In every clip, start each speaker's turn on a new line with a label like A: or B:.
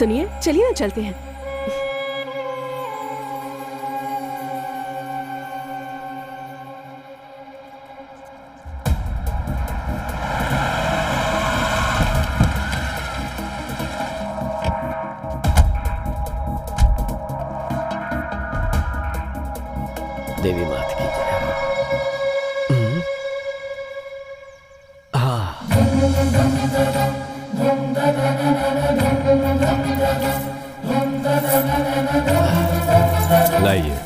A: सुनिए, चलिए ना चलते हैं।
B: देवी मात की जय।
C: लाइए।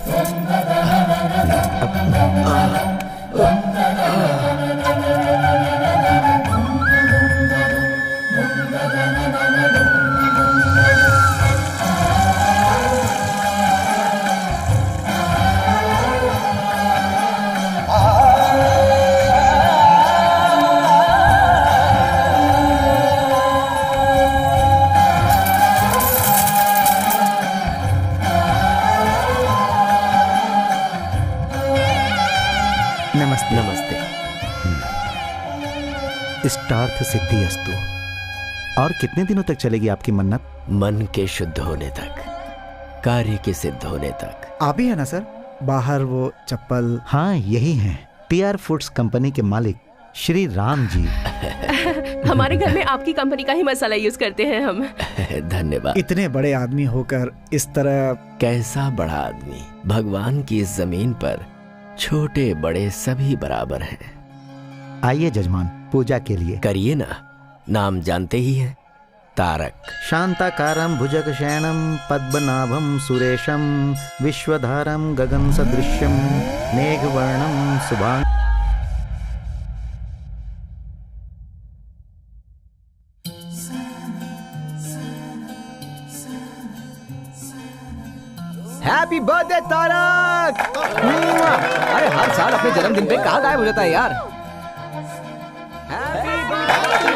D: नमस्ते। इष्टार्थ सिद्धि अस्तु। और कितने दिनों तक चलेगी आपकी मन्नत?
B: मन के शुद्ध होने तक, कार्य के सिद्ध होने तक।
D: आप ही है ना सर बाहर वो चप्पल? हाँ यही हैं, PR फूड्स कंपनी के मालिक श्री राम जी।
A: हमारे घर में आपकी कंपनी का ही मसाला यूज करते हैं हम।
B: धन्यवाद।
D: इतने बड़े आदमी होकर इस तरह।
B: कैसा बड़ा आदमी? भगवान की इस जमीन पर छोटे बड़े सभी बराबर हैं।
D: आइए जजमान, पूजा के लिए।
B: करिए ना। नाम जानते ही हैं, तारक।
D: शांताकारं भुजगशयनं पद्मनाभं सुरेशं विश्वधारं गगन सदृश्यं मेघवर्णं शुभांग।
E: Happy birthday Tarak. अरे हर साल अपने जन्मदिन पे कहाँ गायब हो जाता है यार। Happy birthday.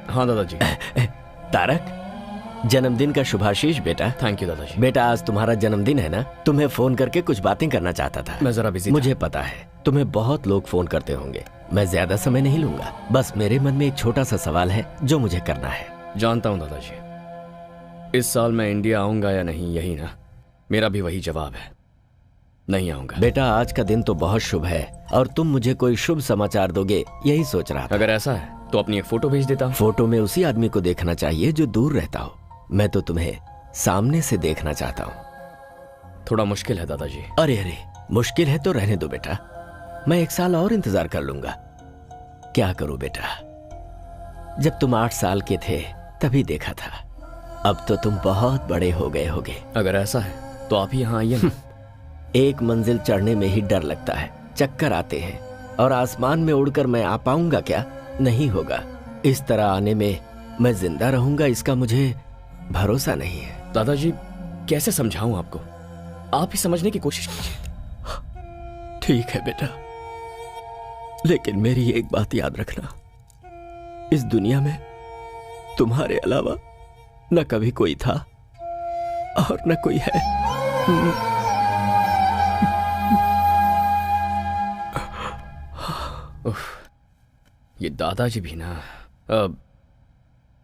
F: हाँ दादाजी।
B: तारक, जन्मदिन का शुभाशीष बेटा।
F: थैंक यू दादाजी।
B: बेटा आज तुम्हारा जन्मदिन है ना, तुम्हें फोन करके कुछ बातें करना चाहता था।
F: मैं जरा बिजी था।
B: मुझे पता है तुम्हें बहुत लोग फोन करते होंगे, मैं ज्यादा समय नहीं लूंगा। बस मेरे मन में एक छोटा सा सवाल है जो मुझे करना है।
F: जानता हूँ दादाजी, इस साल मैं इंडिया आऊंगा या नहीं, यही ना? मेरा भी वही जवाब है, नहीं आऊंगा।
B: बेटा आज का दिन तो बहुत शुभ है और तुम मुझे कोई शुभ समाचार दोगे यही सोच रहा था।
F: अगर ऐसा है तो अपनी एक फोटो भेज देता हूँ।
B: फोटो में उसी आदमी को देखना चाहिए जो दूर रहता हो। मैं तो तुम्हें सामने से देखना चाहता हूँ।
F: थोड़ा मुश्किल है दादाजी।
B: अरे अरे, मुश्किल है तो रहने दो बेटा, मैं 1 साल और इंतजार कर लूंगा। क्या करूं बेटा, जब तुम 8 साल के थे तभी देखा था, अब तो तुम बहुत बड़े हो गए होगे।
F: अगर ऐसा है तो आप ही यहाँ आइए ना।
B: एक मंजिल चढ़ने में ही डर लगता है, चक्कर आते हैं, और आसमान में उड़कर मैं आ पाऊंगा क्या? नहीं होगा। इस तरह आने में मैं जिंदा रहूंगा इसका मुझे भरोसा नहीं है।
F: दादाजी कैसे समझाऊं आपको, आप ही समझने की कोशिश कीजिए।
B: ठीक है बेटा, लेकिन मेरी एक बात याद रखना, इस दुनिया में तुम्हारे अलावा न कभी कोई था और न कोई है।
F: ये दादाजी भी ना,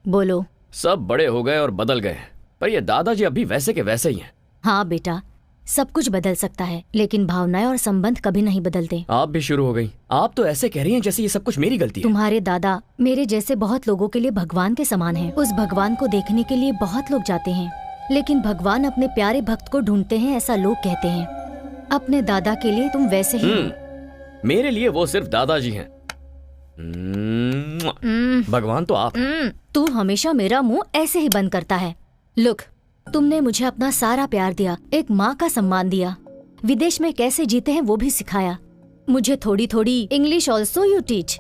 G: बोलो।
F: सब बड़े हो गए और बदल गए, पर ये दादाजी अभी वैसे के वैसे ही हैं।
G: हाँ बेटा, सब कुछ बदल सकता है लेकिन भावनाएं और संबंध कभी नहीं बदलते।
F: आप भी शुरू हो गई। आप तो ऐसे कह रही हैं जैसे ये सब कुछ मेरी गलती है।
G: तुम्हारे दादा मेरे जैसे बहुत लोगों के लिए भगवान के समान हैं। उस भगवान को देखने के लिए बहुत लोग जाते हैं, लेकिन भगवान अपने प्यारे भक्त को ढूंढते हैं, ऐसा लोग कहते हैं। अपने दादा के लिए तुम वैसे ही हो।
F: मेरे लिए वो सिर्फ दादाजी हैं। भगवान तो आप।
G: तू हमेशा मेरा मुंह ऐसे ही बंद करता है। लुक, तुमने मुझे अपना सारा प्यार दिया, एक माँ का सम्मान दिया, विदेश में कैसे जीते हैं वो भी सिखाया। मुझे थोड़ी थोड़ी इंग्लिश ऑल्सो यू टीच,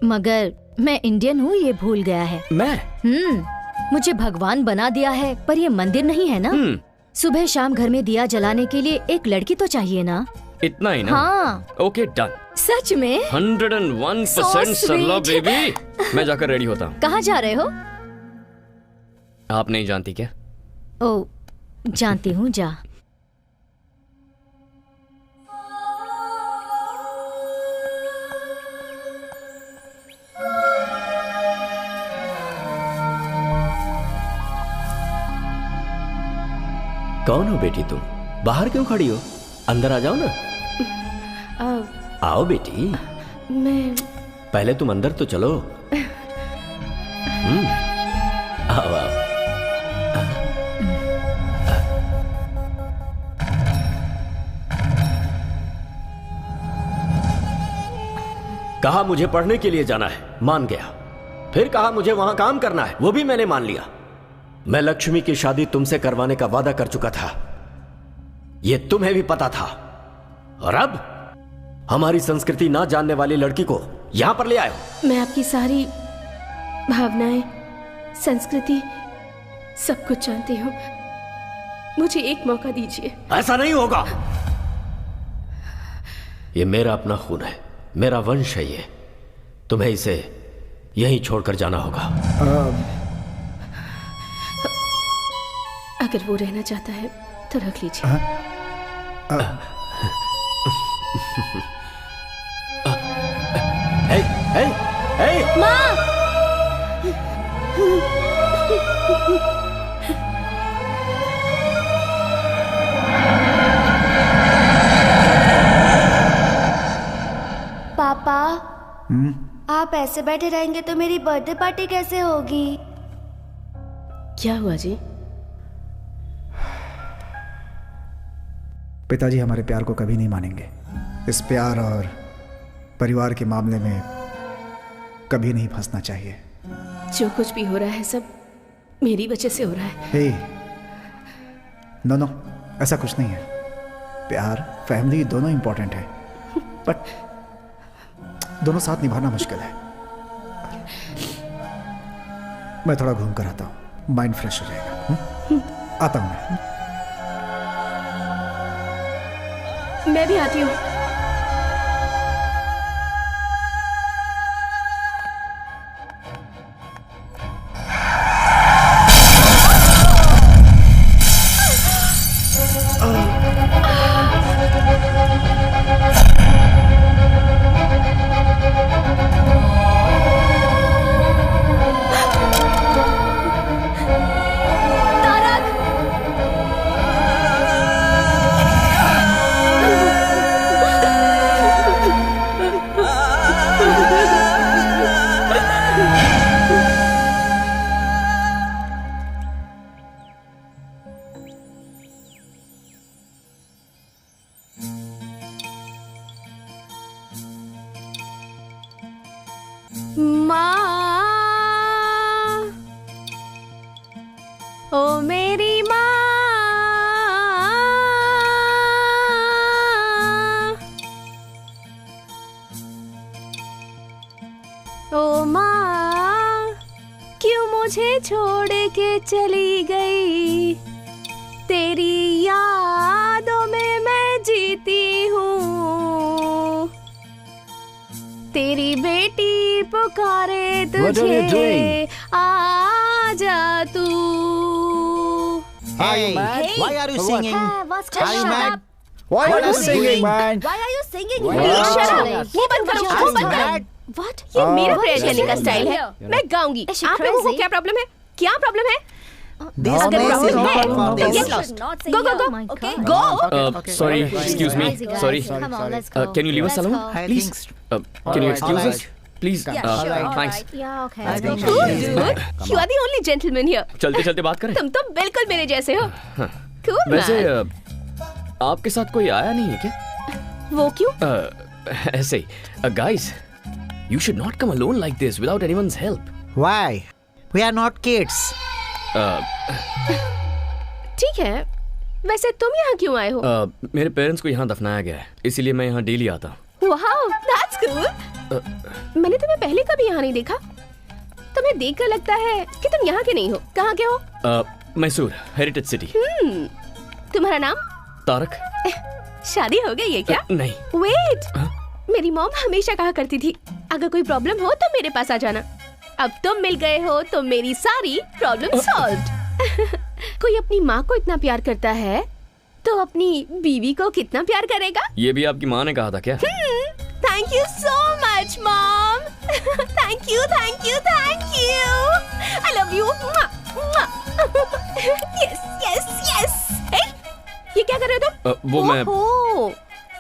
G: मगर मैं इंडियन हूँ ये भूल गया है।
F: मैं
G: मुझे भगवान बना दिया है, पर ये मंदिर नहीं है ना। सुबह शाम घर में दिया जलाने के लिए एक लड़की तो चाहिए ना।
F: इतना ही ना?
G: हाँ।
F: Okay done.
G: सच में?
F: 101% सरला बेबी। मैं जाकर रेडी होता हूँ।
G: कहाँ जा रहे हो?
F: आप नहीं जानती क्या?
G: ओ, जानती हूँ, जा।
B: कौन हो बेटी तुम? बाहर क्यों खड़ी हो? अंदर आ जाओ ना। आओ बेटी।
A: मैं
B: पहले तुम अंदर तो चलो। आओ आओ। कहा मुझे पढ़ने के लिए जाना है, मान गया। फिर कहा मुझे वहां काम करना है, वो भी मैंने मान लिया। मैं लक्ष्मी की शादी तुमसे करवाने का वादा कर चुका था, यह तुम्हें भी पता था। और अब हमारी संस्कृति ना जानने वाली लड़की को यहां पर ले आए हो।
A: मैं आपकी सारी भावनाएं, संस्कृति, सब कुछ जानती हूँ। मुझे एक मौका दीजिए।
B: ऐसा नहीं होगा। यह मेरा अपना खून है, मेरा वंश है ये। तुम्हें इसे यहीं छोड़कर जाना होगा।
A: अगर वो रहना चाहता है तो रख लीजिए।
G: माँ!
C: पापा, आप ऐसे बैठे रहेंगे तो मेरी बर्थडे पार्टी कैसे होगी?
A: क्या हुआ जी?
D: पिताजी हमारे प्यार को कभी नहीं मानेंगे। इस प्यार और परिवार के मामले में कभी नहीं फंसना चाहिए।
A: जो कुछ भी हो रहा है सब मेरी वजह से हो रहा है।
D: हे, नो, ऐसा कुछ नहीं है। प्यार, फैमिली दोनों इंपॉर्टेंट है, बट दोनों साथ निभाना मुश्किल है। मैं थोड़ा घूम कर आता हूँ, माइंड फ्रेश हो जाएगा। आता हूँ
A: मैं भी आती हूँ। ओ मेरी माँ, ओ माँ, क्यों मुझे छोड़ के चली गई? तेरी यादों में मैं जीती हूँ। तेरी बेटी पुकारे तुझे, आ जा तू।
E: Hey, why are you singing?
C: What's
E: Are you mad?
C: up?
E: Why are you singing, man?
C: Why are you singing?
A: Shut up! मुंह बंद करो, मुंह बंद करो।
C: What?
A: ये मेरा प्रेयर करने का स्टाइल है। मैं गाऊंगी।
C: Is she
A: आप लोगों को
C: crazy?
A: क्या प्रॉब्लम है? क्या प्रॉब्लम है?
C: This
A: अगर
C: place is
A: प्रॉब्लम
C: not
A: है
C: for
A: तो
C: this.
A: get lost.
C: Not sing
A: Go, go,
C: here.
A: go.
G: my
C: Okay.
G: God.
A: Go.
F: Sorry, excuse me. Sorry.
G: Come on, let's go.
F: Can you leave us
G: Let's
F: alone,
G: go.
F: please? Can you excuse us, please?
C: Yeah, sure. All
F: Thanks.
C: right.
G: Yeah, okay.
E: I think
A: Cool,
E: she is
A: dude. You are the only gentleman here.
F: चलते चलते बात करें।
A: तुम तो बिल्कुल मेरे जैसे हो। Cool
F: वैसे
A: man.
F: आपके साथ कोई आया नहीं है क्या?
A: वो क्यों?
F: ऐसे ही। Guys, you should not come alone like this without anyone's help.
E: Why? We are not kids.
A: ठीक है, वैसे तुम यहाँ क्यों आए हो?
F: मेरे पेरेंट्स को यहाँ दफनाया गया है, इसीलिए मैं यहाँ डेली आता हूँ।
A: Wow, that's cool. मैंने तुम्हें पहले कभी यहाँ नहीं देखा। तुम्हें देखकर लगता है कि तुम यहाँ के नहीं हो। कहाँ के हो?
F: Mysore, heritage city.
A: तुम्हारा नाम?
F: तारक।
A: शादी हो गई है क्या?
F: नहीं।
A: वेट, मेरी मॉम हमेशा कहा करती थी अगर कोई प्रॉब्लम हो तो मेरे पास आ जाना। अब तुम मिल गए हो तो मेरी सारी प्रॉब्लम सॉल्व्ड। कोई अपनी माँ को इतना प्यार करता है तो अपनी बीवी को कितना प्यार करेगा?
F: ये भी आपकी माँ ने कहा था क्या?
A: Thank you so much mom. Thank you thank you thank you. I love you. Yes yes yes. ये क्या कर रहे हो तुम?
F: वो मैं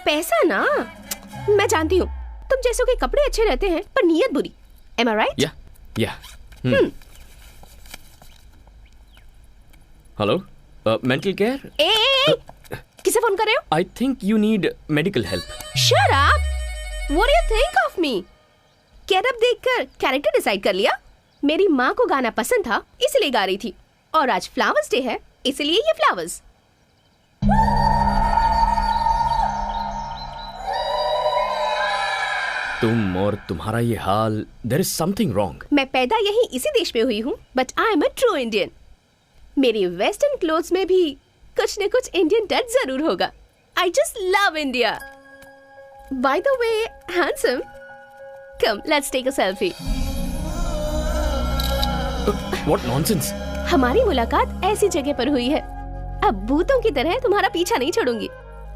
A: पैसा ना, मैं जानती हूँ तुम जैसों के कपड़े अच्छे रहते हैं पर नीयत बुरी। Am I right?
F: या हेलो, मेंटल केयर।
A: किसे फोन कर रहे हो?
F: I think you need medical help.
A: Shut up! What do you think of me? Getup देखकर कैरेक्टर डिसाइड कर लिया? मेरी माँ को गाना पसंद था इसलिए गा रही थी, और आज फ्लावर्स डे है इसलिए ये फ्लावर्स।
F: तुम और तुम्हारा ये हाल, देयर इज समथिंग रॉन्ग।
A: मैं पैदा यही इसी देश में हुई हूँ, but I am a true Indian. मेरी वेस्टर्न क्लोथ्स में भी कुछ न कुछ इंडियन टच जरूर होगा। I just love India. By the way handsome, come let's take a selfie.
F: What nonsense.
A: हमारी मुलाकात ऐसी जगह पर हुई है, अब भूतों की तरह तुम्हारा पीछा नहीं छोड़ूंगी,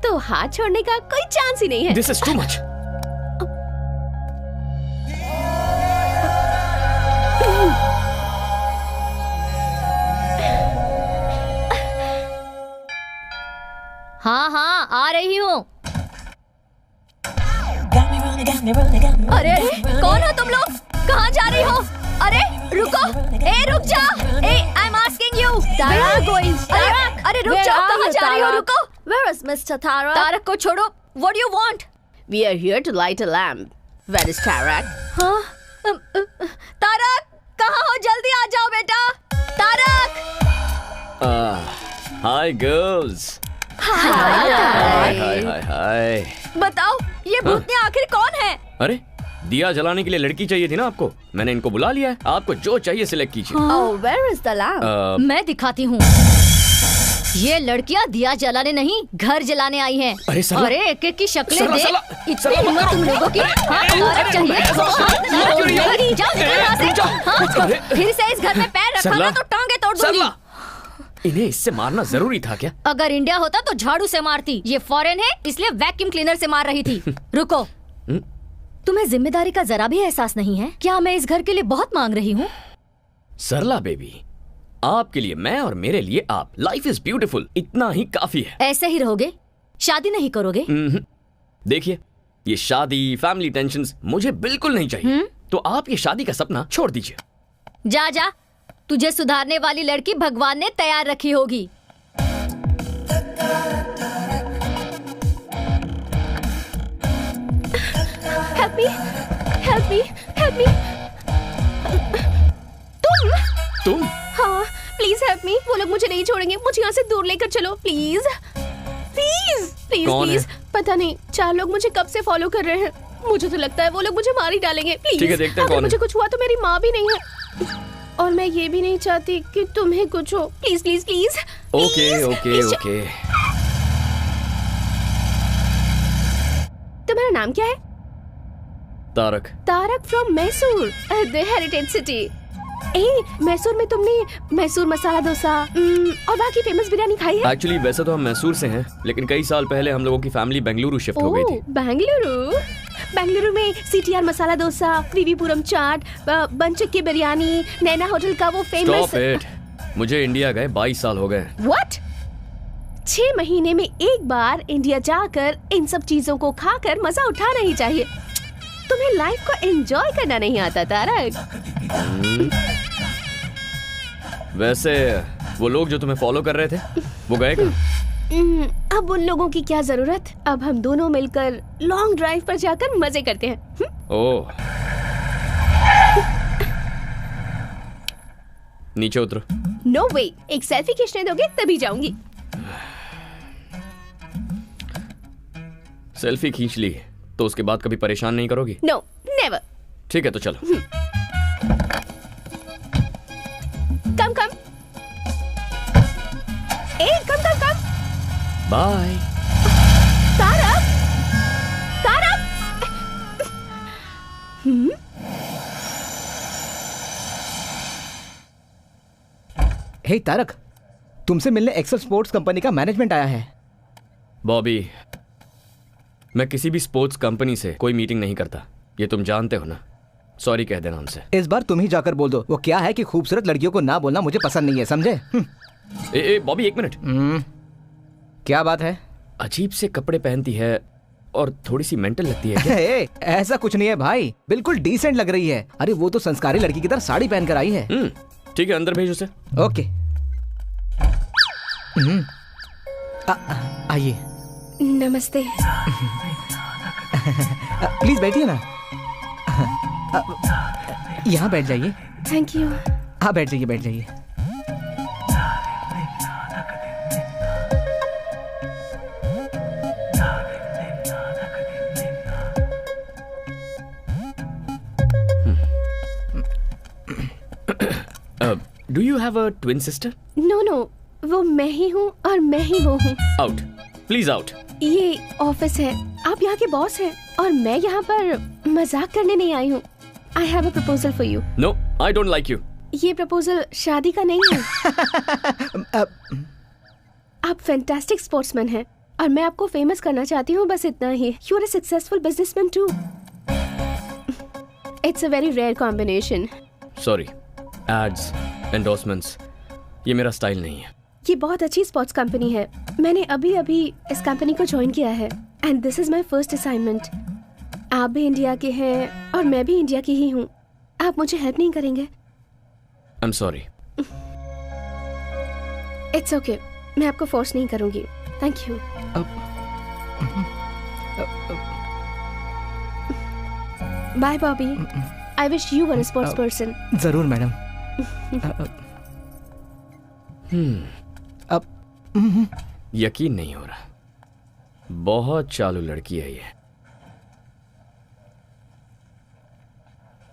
A: तो हाथ छोड़ने का कोई चांस ही नहीं है।
F: This is too much.
G: हाँ हाँ आ रही हूँ। अरे कौन हो तुम लोग? कहाँ जा रही हो? अरे रुको, रुक जा। I am asking you. Tarak, अरे रुक जाओ, कहाँ जा रही हो? रुको। Where is Mr. Tarak? Tarak को छोड़ो। What do you want?
A: We are here to light a lamp. Where is Tarak?
G: हाँ, तारक कहाँ हो? जल्दी आ जाओ बेटा। Tarak.
F: Hi girls.
G: Hi
F: hi hi hi.
G: बताओ ये भूतनी आखिर कौन है?
F: अरे दिया जलाने के लिए लड़की चाहिए थी ना आपको, मैंने इनको बुला लिया है। आपको जो चाहिए सिलेक्ट कीजिए।
A: Oh, where is the lamp?
G: मैं दिखाती हूँ। ये लड़कियाँ दिया जलाने नहीं, घर जलाने आई हैं।
F: अरे सरला,
G: अरे एक एक की शक्लें
F: सरला,
G: देख।
F: सरला,
G: इतनी
F: सरला, मत
G: हिम्मत
F: करो।
G: तुम लोगों की? हाँ, तारक चाहिए। जाओ यहाँ से। हाँ, फिर से इस घर में पैर रखा ना तो टांगे तोड़ दूंगी।
F: सरला, इन्हें इससे मारना जरूरी था क्या?
G: अगर इंडिया होता तो झाड़ू से मारती। ये फॉरेन है इसलिए वैक्यूम क्लीनर से मार रही थी। रुको, तुम्हें जिम्मेदारी का जरा भी एहसास नहीं है? क्या मैं इस घर के लिए बहुत मांग रही हूँ?
F: सरला बेबी, आपके लिए मैं और मेरे लिए आप। लाइफ इज ब्यूटीफुल, इतना ही काफी है।
G: ऐसे ही रहोगे? शादी नहीं करोगे?
F: देखिए, ये शादी, फैमिली टेंशन्स मुझे बिल्कुल नहीं चाहिए। तो आप ये शादी का सपना छोड़ दीजिए।
G: जा जा, तुझे सुधारने वाली लड़की भगवान ने तैयार रखी होगी।
A: Help me, help me, help me.
F: तुम?
A: हाँ, प्लीज हेल्प मी। वो लोग मुझे नहीं छोड़ेंगे, मुझे यहाँ से दूर लेकर चलो प्लीज प्लीज प्लीज
F: कौन
A: प्लीज।
F: है?
A: पता नहीं, 4 लोग मुझे कब से फॉलो कर रहे हैं। मुझे तो लगता है वो लोग मुझे मार ही डालेंगे। प्लीज,
F: ठीक है, देखते हैं
A: अगर
F: कौन है।
A: मुझे कुछ हुआ तो मेरी माँ भी नहीं है, और मैं ये भी नहीं चाहती कि तुम्हें कुछ हो। Please please please.
F: Okay okay okay.
A: तुम्हारा नाम क्या है?
F: Tarak.
A: Tarak from Mysore, the heritage city. Mysore में तुमने मैसूर मसाला डोसा और बाकी फेमस बिरयानी खाई है?
F: एक्चुअली वैसे तो हम मैसूर से हैं, लेकिन कई साल पहले हम लोगों की फैमिली बेंगलुरु शिफ्ट हो गई थी।
A: बेंगलुरु में सीटीआर मसाला डोसा, त्रिवीपुरम चाट, बनचक्की बिरयानी, नैना होटल का वो फेमस।
F: स्टॉप इट, मुझे इंडिया गए 22 साल हो गए।
A: व्हाट? 6 महीने में एक बार इंडिया जाकर इन सब चीजों को खाकर मजा उठाना ही चाहिए। तुम्हें लाइफ को एंजॉय करना नहीं आता तारक।
F: वैसे वो लोग जो तुम्हें फॉलो कर रहे थे वो गए कहाँ?
A: अब उन लोगों की क्या जरूरत। अब हम दोनों मिलकर लॉन्ग ड्राइव पर जाकर मजे करते हैं।
F: ओह, नीचे उतरो।
A: नो वे, एक सेल्फी खींचने दोगे तभी जाऊंगी।
F: सेल्फी खींच ली तो उसके बाद कभी परेशान नहीं करोगी?
A: No, never.
F: ठीक है तो चलो।
A: Come come. ए, come come come.
F: Bye.
A: Tarak, Tarak.
E: Hey Tarak, तुमसे मिलने एक्सेल स्पोर्ट्स कंपनी का मैनेजमेंट आया है।
F: बॉबी, मैं किसी भी स्पोर्ट्स कंपनी से कोई मीटिंग नहीं करता, ये तुम जानते हो ना। सॉरी कह देना उनसे।
E: इस बार तुम ही जाकर बोल दो। वो क्या है कि खूबसूरत लड़कियों को ना बोलना मुझे पसंद नहीं है, समझे?
F: ए बॉबी, एक मिनट।
E: क्या बात है?
F: अजीब से कपड़े पहनती है और थोड़ी सी मेंटल लगती है क्या?
E: ऐसा कुछ नहीं है भाई, बिल्कुल डिसेंट लग रही है। अरे वो तो संस्कारी लड़की की तरह साड़ी पहनकर आई है।
F: ठीक है, अंदर भेज उसे।
E: ओके। आइए।
A: नमस्ते।
E: प्लीज बैठिए ना। यहाँ बैठ जाइए।
A: Thank you.
E: हाँ बैठ जाइए, बैठ जाइए।
F: Do you have a twin sister?
A: No no, वो मैं ही हूँ और मैं ही वो हूँ।
F: Out, please out.
A: ये ऑफिस है, आप यहाँ के बॉस हैं और मैं यहाँ पर मजाक करने नहीं आई हूँ। I have a proposal for you.
F: No, I don't like you. ये
A: प्रपोजल शादी का नहीं है। आप फैंटास्टिक स्पोर्ट्समैन हैं और मैं आपको फेमस करना चाहती हूँ, बस इतना ही। You are a successful businessman too. It's a very rare combination.
F: Sorry, ads, endorsements, ये मेरा स्टाइल नहीं है।
A: ये बहुत अच्छी स्पोर्ट्स कंपनी है। मैंने अभी अभी इस कंपनी को ज्वाइन किया है and this is my first assignment. आप भी इंडिया के हैं और मैं भी इंडिया की ही हूँ। आप मुझे हेल्प नहीं करेंगे?
F: I am sorry.
A: It's okay, मैं आपको फोर्स नहीं करूंगी। Thank you. Bye Bobby. I wish you were a sports person.
E: जरूर मैडम। अब
F: यकीन नहीं हो रहा, बहुत चालू लड़की है ये।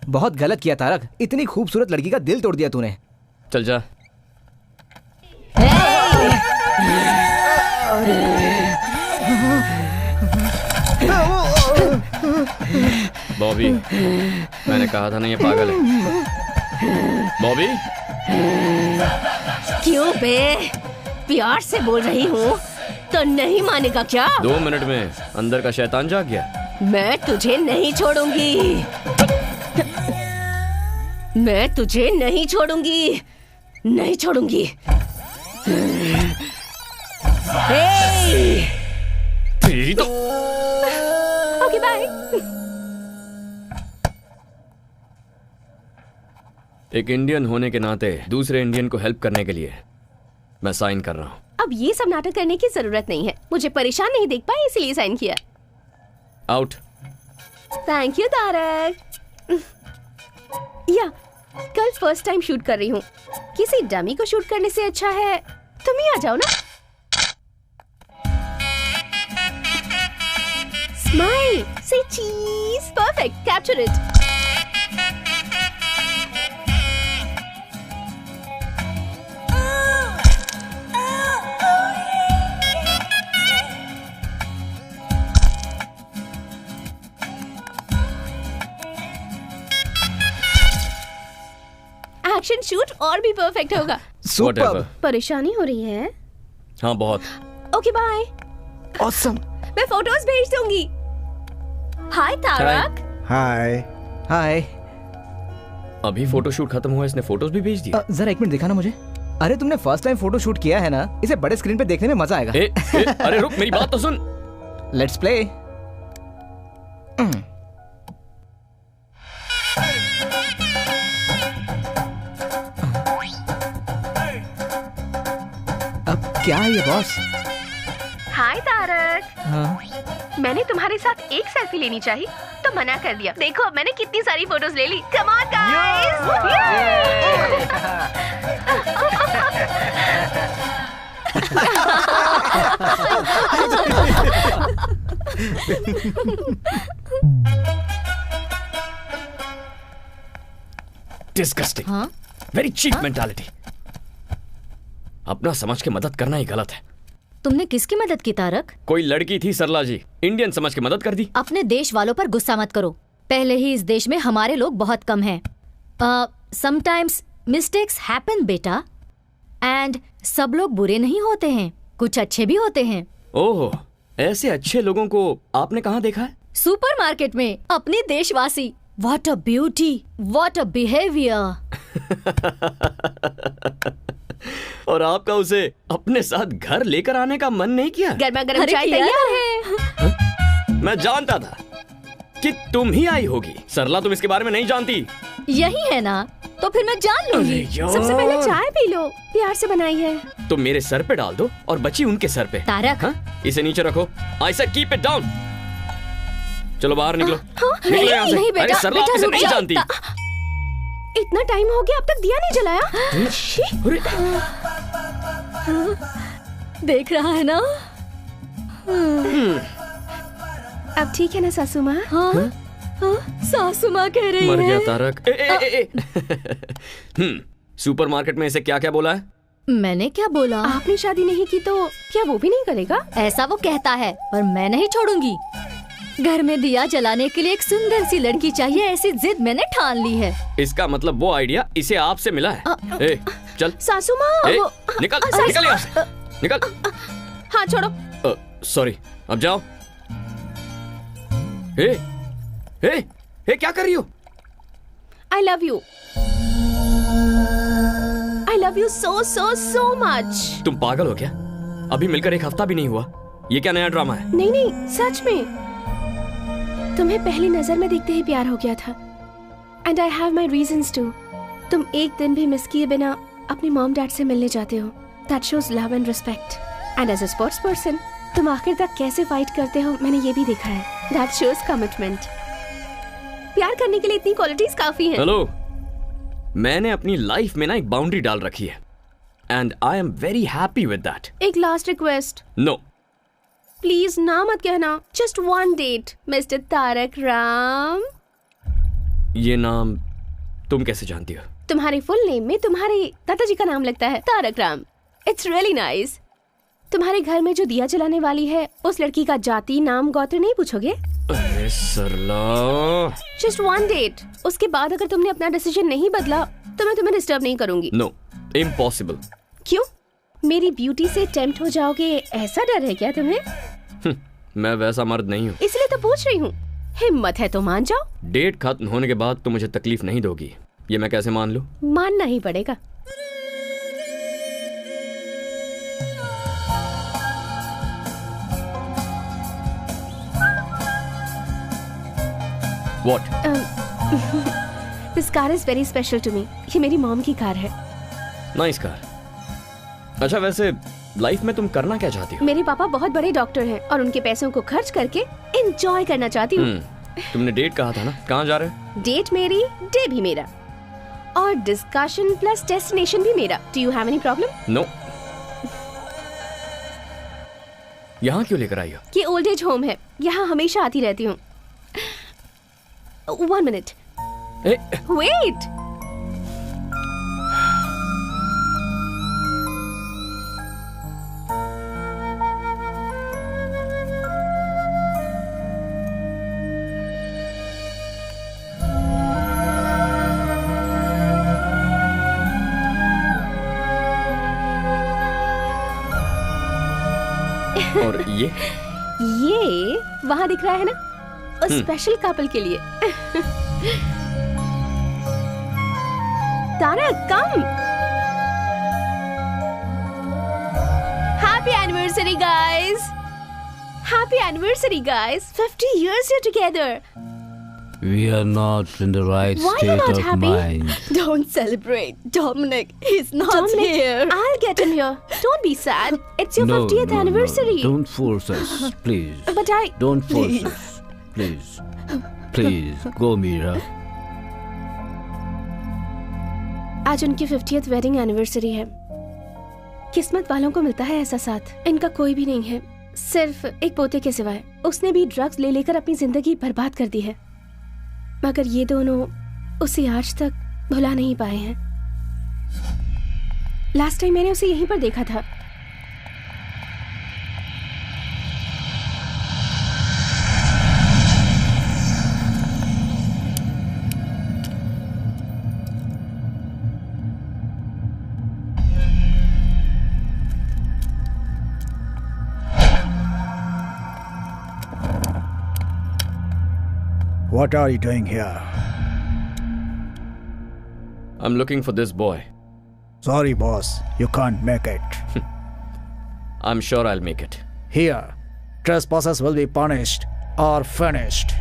E: बहुत गलत किया तारक, इतनी खूबसूरत लड़की का दिल तोड़ दिया तूने।
F: चल जा। बॉबी, मैंने कहा था ना ये पागल है। बॉबी,
A: क्यों बे? प्यार से बोल रही हूँ तो नहीं मानेगा क्या?
F: 2 मिनट में अंदर का शैतान जाग गया।
A: मैं तुझे नहीं छोड़ूंगी। मैं तुझे नहीं छोड़ूंगी, नहीं छोड़ूंगी।
F: तेरी तो।
A: Okay bye.
F: एक इंडियन होने के नाते दूसरे इंडियन को हेल्प करने के लिए मैं साइन कर रहा हूँ।
A: अब ये सब नाटक करने की जरूरत नहीं है। मुझे परेशान नहीं देख पाए इसलिए साइन किया।
F: आउट।
A: Thank you Tarak. या कल फर्स्ट टाइम शूट कर रही हूँ। किसी डमी को शूट करने से अच्छा है तुम ही आ जाओ ना। स्माइल, से चीज। Perfect, capture it. Action shoot और भी परफेक्ट होगा।
F: Whatever.
A: परेशानी हो रही है?
F: हाँ बहुत।
A: Okay bye.
E: ऑसम।
A: मैं फोटोज भेज दूंगी। हाय तारक।
D: हाय।
E: हाय।
F: अभी फोटो शूट खत्म हुआ, इसने फोटोज भी भेज दिया।
E: जरा 1 मिनट दिखाना मुझे। अरे तुमने फर्स्ट टाइम फोटो शूट किया है ना, इसे बड़े स्क्रीन पे देखने में मजा आएगा।
F: अरे रुक, मेरी बात तो सुन।
E: Let's play. अब क्या है ये बॉस?
A: हाय तारक।
E: हाँ?
A: मैंने तुम्हारे साथ एक सेल्फी लेनी चाहिए तो मना कर दिया। देखो मैंने कितनी सारी फोटोज ले ली। Come on guys.
F: डिस्गस्टिंग,
G: हाँ?
F: Very cheap mentality. अपना समझ के मदद करना ही गलत है।
G: तुमने किसकी मदद की तारक?
F: कोई लड़की थी सरला जी, इंडियन समझ के मदद कर दी।
G: अपने देश वालों पर गुस्सा मत करो। पहले ही इस देश में हमारे लोग बहुत कम हैं। समटाइम्स मिस्टेक्स हैपन बेटा, एंड सब लोग बुरे नहीं होते हैं, कुछ अच्छे भी होते हैं।
F: ओह, ऐसे अच्छे लोगों को आपने कहाँ देखा है?
G: सुपरमार्केट में अपने देशवासी। What a beauty, what a behaviour.
F: और आपका उसे अपने साथ घर लेकर आने का मन नहीं किया?
A: गर्मा गर्म
G: अरे
A: चाय
G: किया
A: तैयार है।
F: मैं जानता था कि तुम ही आई होगी। सरला, तुम इसके बारे में नहीं जानती।
G: यही है ना, तो फिर मैं जान लूंगी।
A: सबसे पहले चाय पी लो, प्यार से बनाई है।
F: तो मेरे सर पे डाल दो और बची उनके सर पे।
G: तारक।
F: हाँ? इसे नीचे रखो। I said keep it down. चलो बाहर निकलो। निकलो यहाँ से।
G: नहीं बेटा,
F: अरे सरला, आप
G: बेटा,
F: इसे
G: रुक
F: नहीं
G: जाओ।
F: जानती।
A: इतना टाइम हो गया, अब तक दिया नहीं जलाया।
F: अरे,
G: देख रहा है ना?
A: अब ठीक है ना सासू माँ?
G: हाँ? हाँ? सासू माँ कह रही
F: मर
G: है।
F: गया तारक। सुपरमार्केट में इसे क्या क्या बोला है?
G: मैंने क्या बोला?
A: आपने शादी नहीं की तो क्या वो भी नहीं करेगा?
G: ऐसा वो कहता है, पर मैं नहीं छोड़ूंगी। घर में दिया जलाने के लिए एक सुंदर सी लड़की चाहिए, ऐसी जिद मैंने ठान ली है।
F: इसका मतलब वो आइडिया इसे आपसे मिला है। ए, चल।
A: सासू माँ
F: ए,
A: वो-
F: निकल
A: सासू-
F: निकल यहाँ से। निकल।
A: हाँ छोड़ो।
F: सॉरी, अब जाओ। ए, क्या कर रही हो?
A: I love you. I love you so so so much.
F: तुम पागल हो क्या? अभी मिलकर एक हफ्ता भी नहीं हुआ। ये क्या नया ड्रामा है?
A: नहीं नहीं, सच में तुम्हें पहली नजर में देखते ही प्यार हो गया था। And I have my reasons too. तुम एक दिन भी मिस किए बिना अपने मॉम डैड से मिलने जाते हो। That shows love and respect. And as a sports person तुम आखिर तक कैसे फाइट करते हो, मैंने ये भी देखा है। That shows commitment. प्यार करने के लिए इतनी क्वालिटीज काफी हैं।
F: हेलो, मैंने अपनी लाइफ में ना एक बाउंड्री डाल रखी है and I am very happy with that.
A: एक लास्ट रिक्वेस्ट,
F: नो,
A: प्लीज ना मत कहना। Just one date mister Tarak Ram.
F: ये नाम तुम कैसे जानती हो?
A: तुम्हारे फुल नेम में तुम्हारे दादाजी का नाम लगता है, Tarak Ram. It's really nice. तुम्हारे घर में जो दिया जलाने वाली है, उस लड़की का जाति, नाम, गोत्र नहीं पूछोगे?
F: अरे सरला,
A: जस्ट वन डेट। उसके बाद अगर तुमने अपना डिसीजन नहीं बदला तो मैं तुम्हें डिस्टर्ब नहीं करूंगी।
F: No, impossible.
A: क्यों? मेरी ब्यूटी से टेम्प्ट हो जाओगे, ऐसा डर है क्या तुम्हें?
F: मैं वैसा मर्द नहीं हूँ।
A: इसलिए तो पूछ रही हूँ। हिम्मत है तो मान जाओ।
F: डेट खत्म होने के बाद तो मुझे तकलीफ नहीं दोगी, ये मैं कैसे मान लूं?
A: मानना ही पड़ेगा।
F: What?
A: This car is very special to me. ये मेरी मॉम की कार है।
F: Nice car. अच्छा, वैसे लाइफ में तुम करना क्या चाहती हो?
A: मेरे पापा बहुत बड़े डॉक्टर हैं और उनके पैसों को खर्च करके एंजॉय करना चाहती हूँ।
F: तुमने डेट कहा था ना, कहाँ जा रहे हो?
A: डेट मेरी, डे भी मेरा, और डिस्कशन प्लस डेस्टिनेशन भी मेरा। Do you have any problem?
F: No. यहाँ क्यों लेकर आई हो?
A: ये ओल्ड एज होम है, यहाँ हमेशा आती रहती हूँ। 1 मिनट,
F: ए,
A: वेट।
F: और ये
A: वहाँ दिख रहा है ना, उस स्पेशल कपल के लिए। Tarak, come. Happy anniversary guys. Happy anniversary guys. 50 years you're together.
H: We are not in the right
A: Why are you
H: state
A: not
H: of
A: happy?
H: mind.
G: Don't celebrate, Dominic. He's not
A: Dominic,
G: here.
A: I'll get him here. Don't be sad. It's your
H: No,
A: 50th
H: no,
A: anniversary.
H: No. Don't force us, please.
A: But I...
H: Don't force us. Please. Please, go, Mira.
A: आज उनकी 50th wedding anniversary है। किस्मत वालों को मिलता है ऐसा साथ, इनका कोई भी नहीं है, सिर्फ एक पोते के सिवाय। उसने भी ड्रग्स ले लेकर अपनी जिंदगी बर्बाद कर दी है, मगर ये दोनों उसे आज तक भुला नहीं पाए हैं। लास्ट टाइम मैंने उसे यहीं पर देखा था।
D: What are you doing here?
F: I'm looking for this boy.
D: Sorry, boss. You can't make it.
F: I'm sure I'll make it.
D: Here, trespassers will be punished or finished.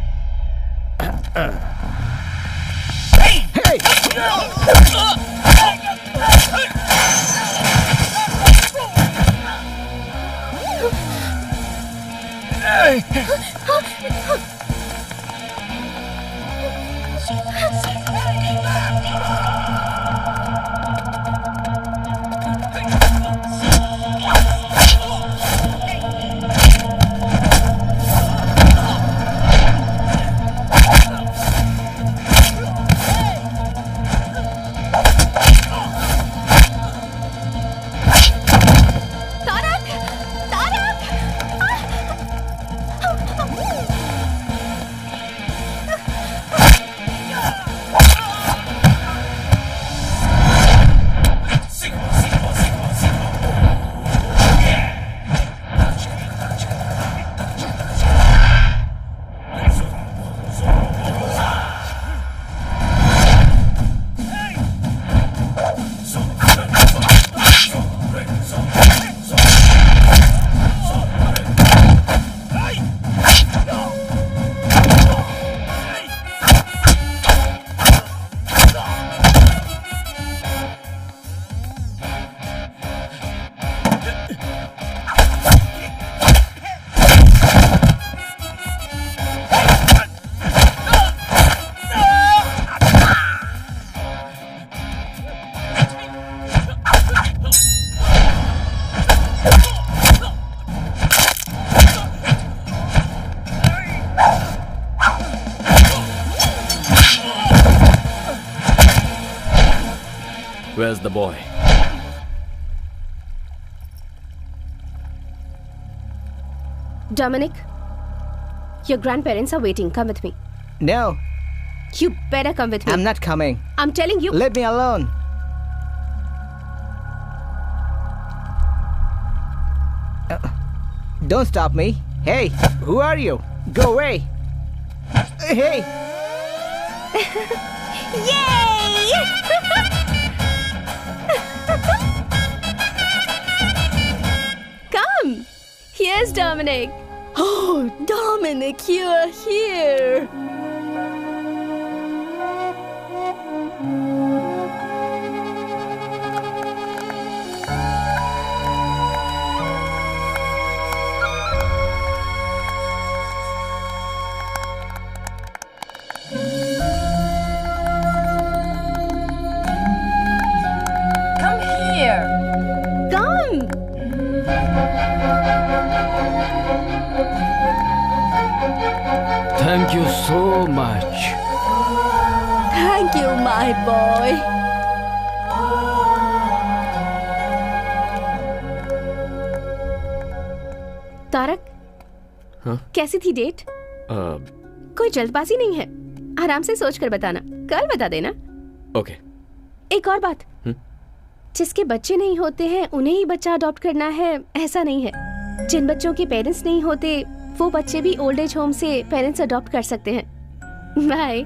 F: Where's the boy?
A: Dominic, your grandparents are waiting. Come with me.
E: No,
A: You better come with me.
E: I'm not coming.
A: I'm telling you.
E: Leave me alone. Don't stop me. Hey, who are you? Go away. Hey.
A: Yay! Come. Here's Dominic. Oh, Dominic, you're here.
I: Come here.
A: Come.
H: Thank you so much.
A: Thank you, my boy. Tarak,
F: हाँ?
A: कैसी थी date? कोई जल्दबाजी नहीं है, आराम से सोच कर बताना, कल बता देना।
F: ओके।
A: एक और बात, जिसके बच्चे नहीं होते हैं उन्हें ही बच्चा अडॉप्ट करना है, ऐसा नहीं है। जिन बच्चों के पेरेंट्स नहीं होते वो बच्चे भी ओल्ड एज होम से पेरेंट्स अडॉप्ट कर सकते हैं। Bye.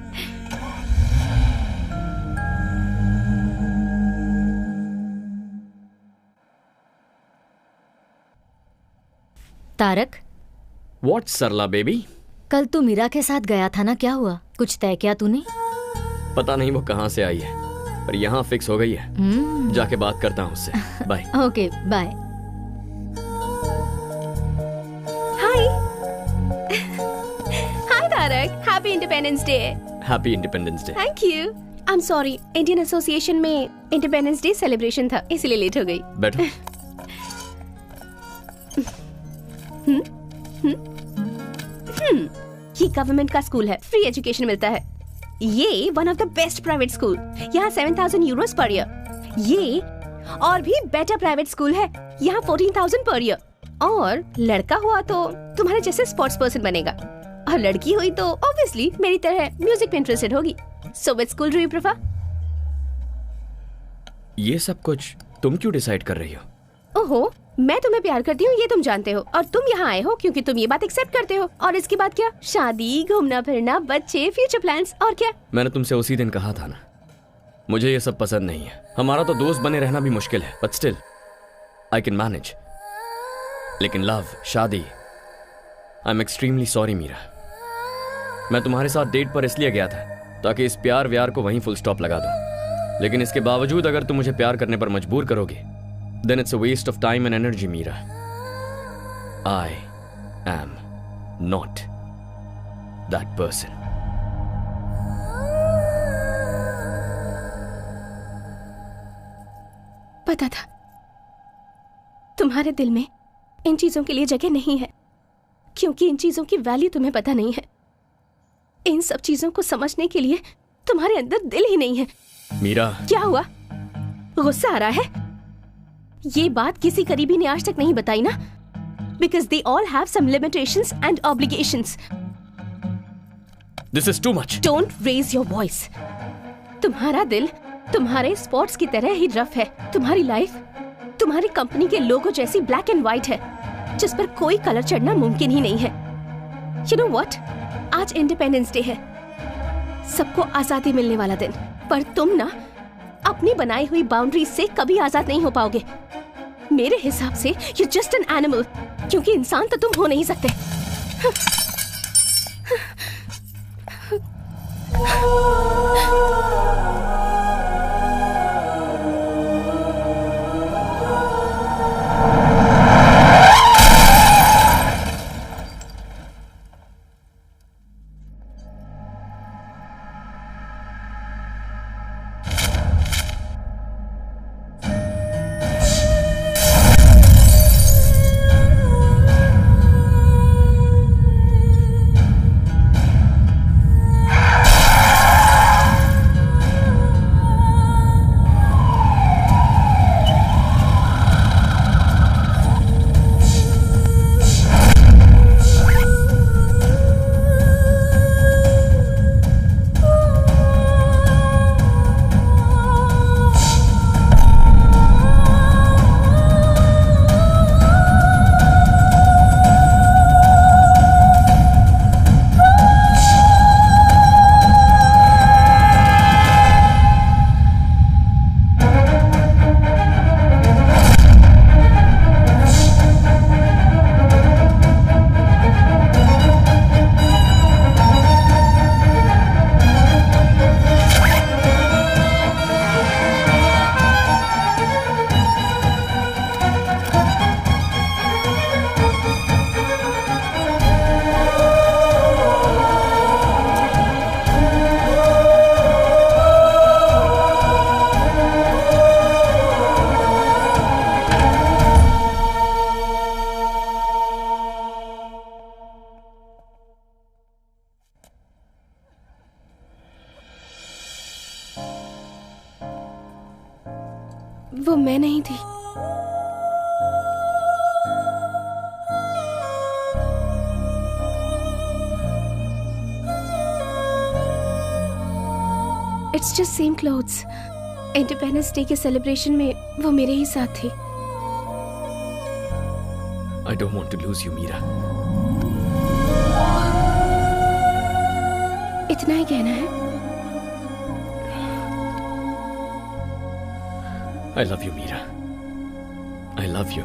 G: Tarak,
F: What, Sarla baby?
G: कल तू मीरा के साथ गया था ना, क्या हुआ? कुछ तय किया तूने?
F: पता नहीं वो कहाँ से आई है, पर यहाँ फिक्स हो गई है। जाके बात करता हूँ उससे। Bye.
G: Okay, bye.
A: Hi. Hi Tarak, happy independence day.
F: Happy independence day.
A: Thank you. I am sorry, Indian association में इंडिपेंडेंस डे सेलिब्रेशन था, इसलिए लेट हो गई।
F: बैठो।
A: ये गवर्नमेंट का स्कूल है, फ्री एजुकेशन मिलता है। ये one of the best private school, यहाँ 7,000 यूरोस पर ईयर। ये और भी बेटर प्राइवेट स्कूल है, यहाँ 14,000 पर ईयर। और लड़का हुआ तो तुम्हारे जैसे स्पोर्ट्स पर्सन बनेगा, और लड़की हुई तो ऑब्वियसली मेरी तरह म्यूजिक में इंटरेस्टेड होगी। So which school do you prefer?
F: ये सब कुछ तुम क्यों डिसाइड कर रही हो?
A: ओहो, मैं तुम्हें प्यार करती हूँ ये तुम जानते हो, और तुम यहाँ आए हो क्योंकि तुम ये बात एक्सेप्ट करते हो। और इसके बाद क्या? शादी, घूमना फिरना, बच्चे, फ्यूचर प्लान्स, और क्या?
F: मैंने तुमसे उसी दिन कहा था ना, मुझे ये सब पसंद नहीं है। हमारा तो दोस्त बने रहना भी मुश्किल है, but still I can manage. लेकिन लव, शादी, I am extremely sorry Meera. मैं तुम्हारे साथ डेट पर इसलिए गया था ताकि इस प्यार व्यार को वहीं फुल स्टॉप लगा दूं। लेकिन इसके बावजूद अगर तुम मुझे प्यार करने पर मजबूर करोगे, then it's a waste of time and energy, Meera. I am not that person.
A: पता था तुम्हारे दिल में इन चीजों के लिए जगह नहीं है, क्योंकि इन चीजों की वैल्यू तुम्हें पता नहीं है। इन सब चीजों को समझने के लिए तुम्हारे अंदर दिल ही नहीं है।
F: मीरा,
A: क्या हुआ? गुस्सा आ रहा है? ये बात किसी करीबी ने आज तक नहीं बताई ना, because they all have some limitations and obligations.
F: This is too much.
A: Don't raise your voice. तुम्हारा दिल तुम्हारे स्पॉट्स की तरह ही रफ है। तुम्हारी लाइफ तुम्हारी कंपनी के लोगो जैसी ब्लैक एंड व्हाइट है, जिस पर कोई कलर चढ़ना मुमकिन ही नहीं है। You know what? आज इंडिपेंडेंस डे है, सबको आजादी मिलने वाला दिन, पर तुम ना अपनी बनाई हुई बाउंड्री से कभी आजाद नहीं हो पाओगे। मेरे हिसाब से you're just an animal, क्योंकि इंसान तो तुम हो नहीं सकते। वो मैं नहीं थी। It's just same clothes. Independence day के सेलिब्रेशन में वो मेरे ही साथ थी।
F: I don't want to lose you, Meera.
A: इतना ही कहना है?
F: I love you, Meera. I love you.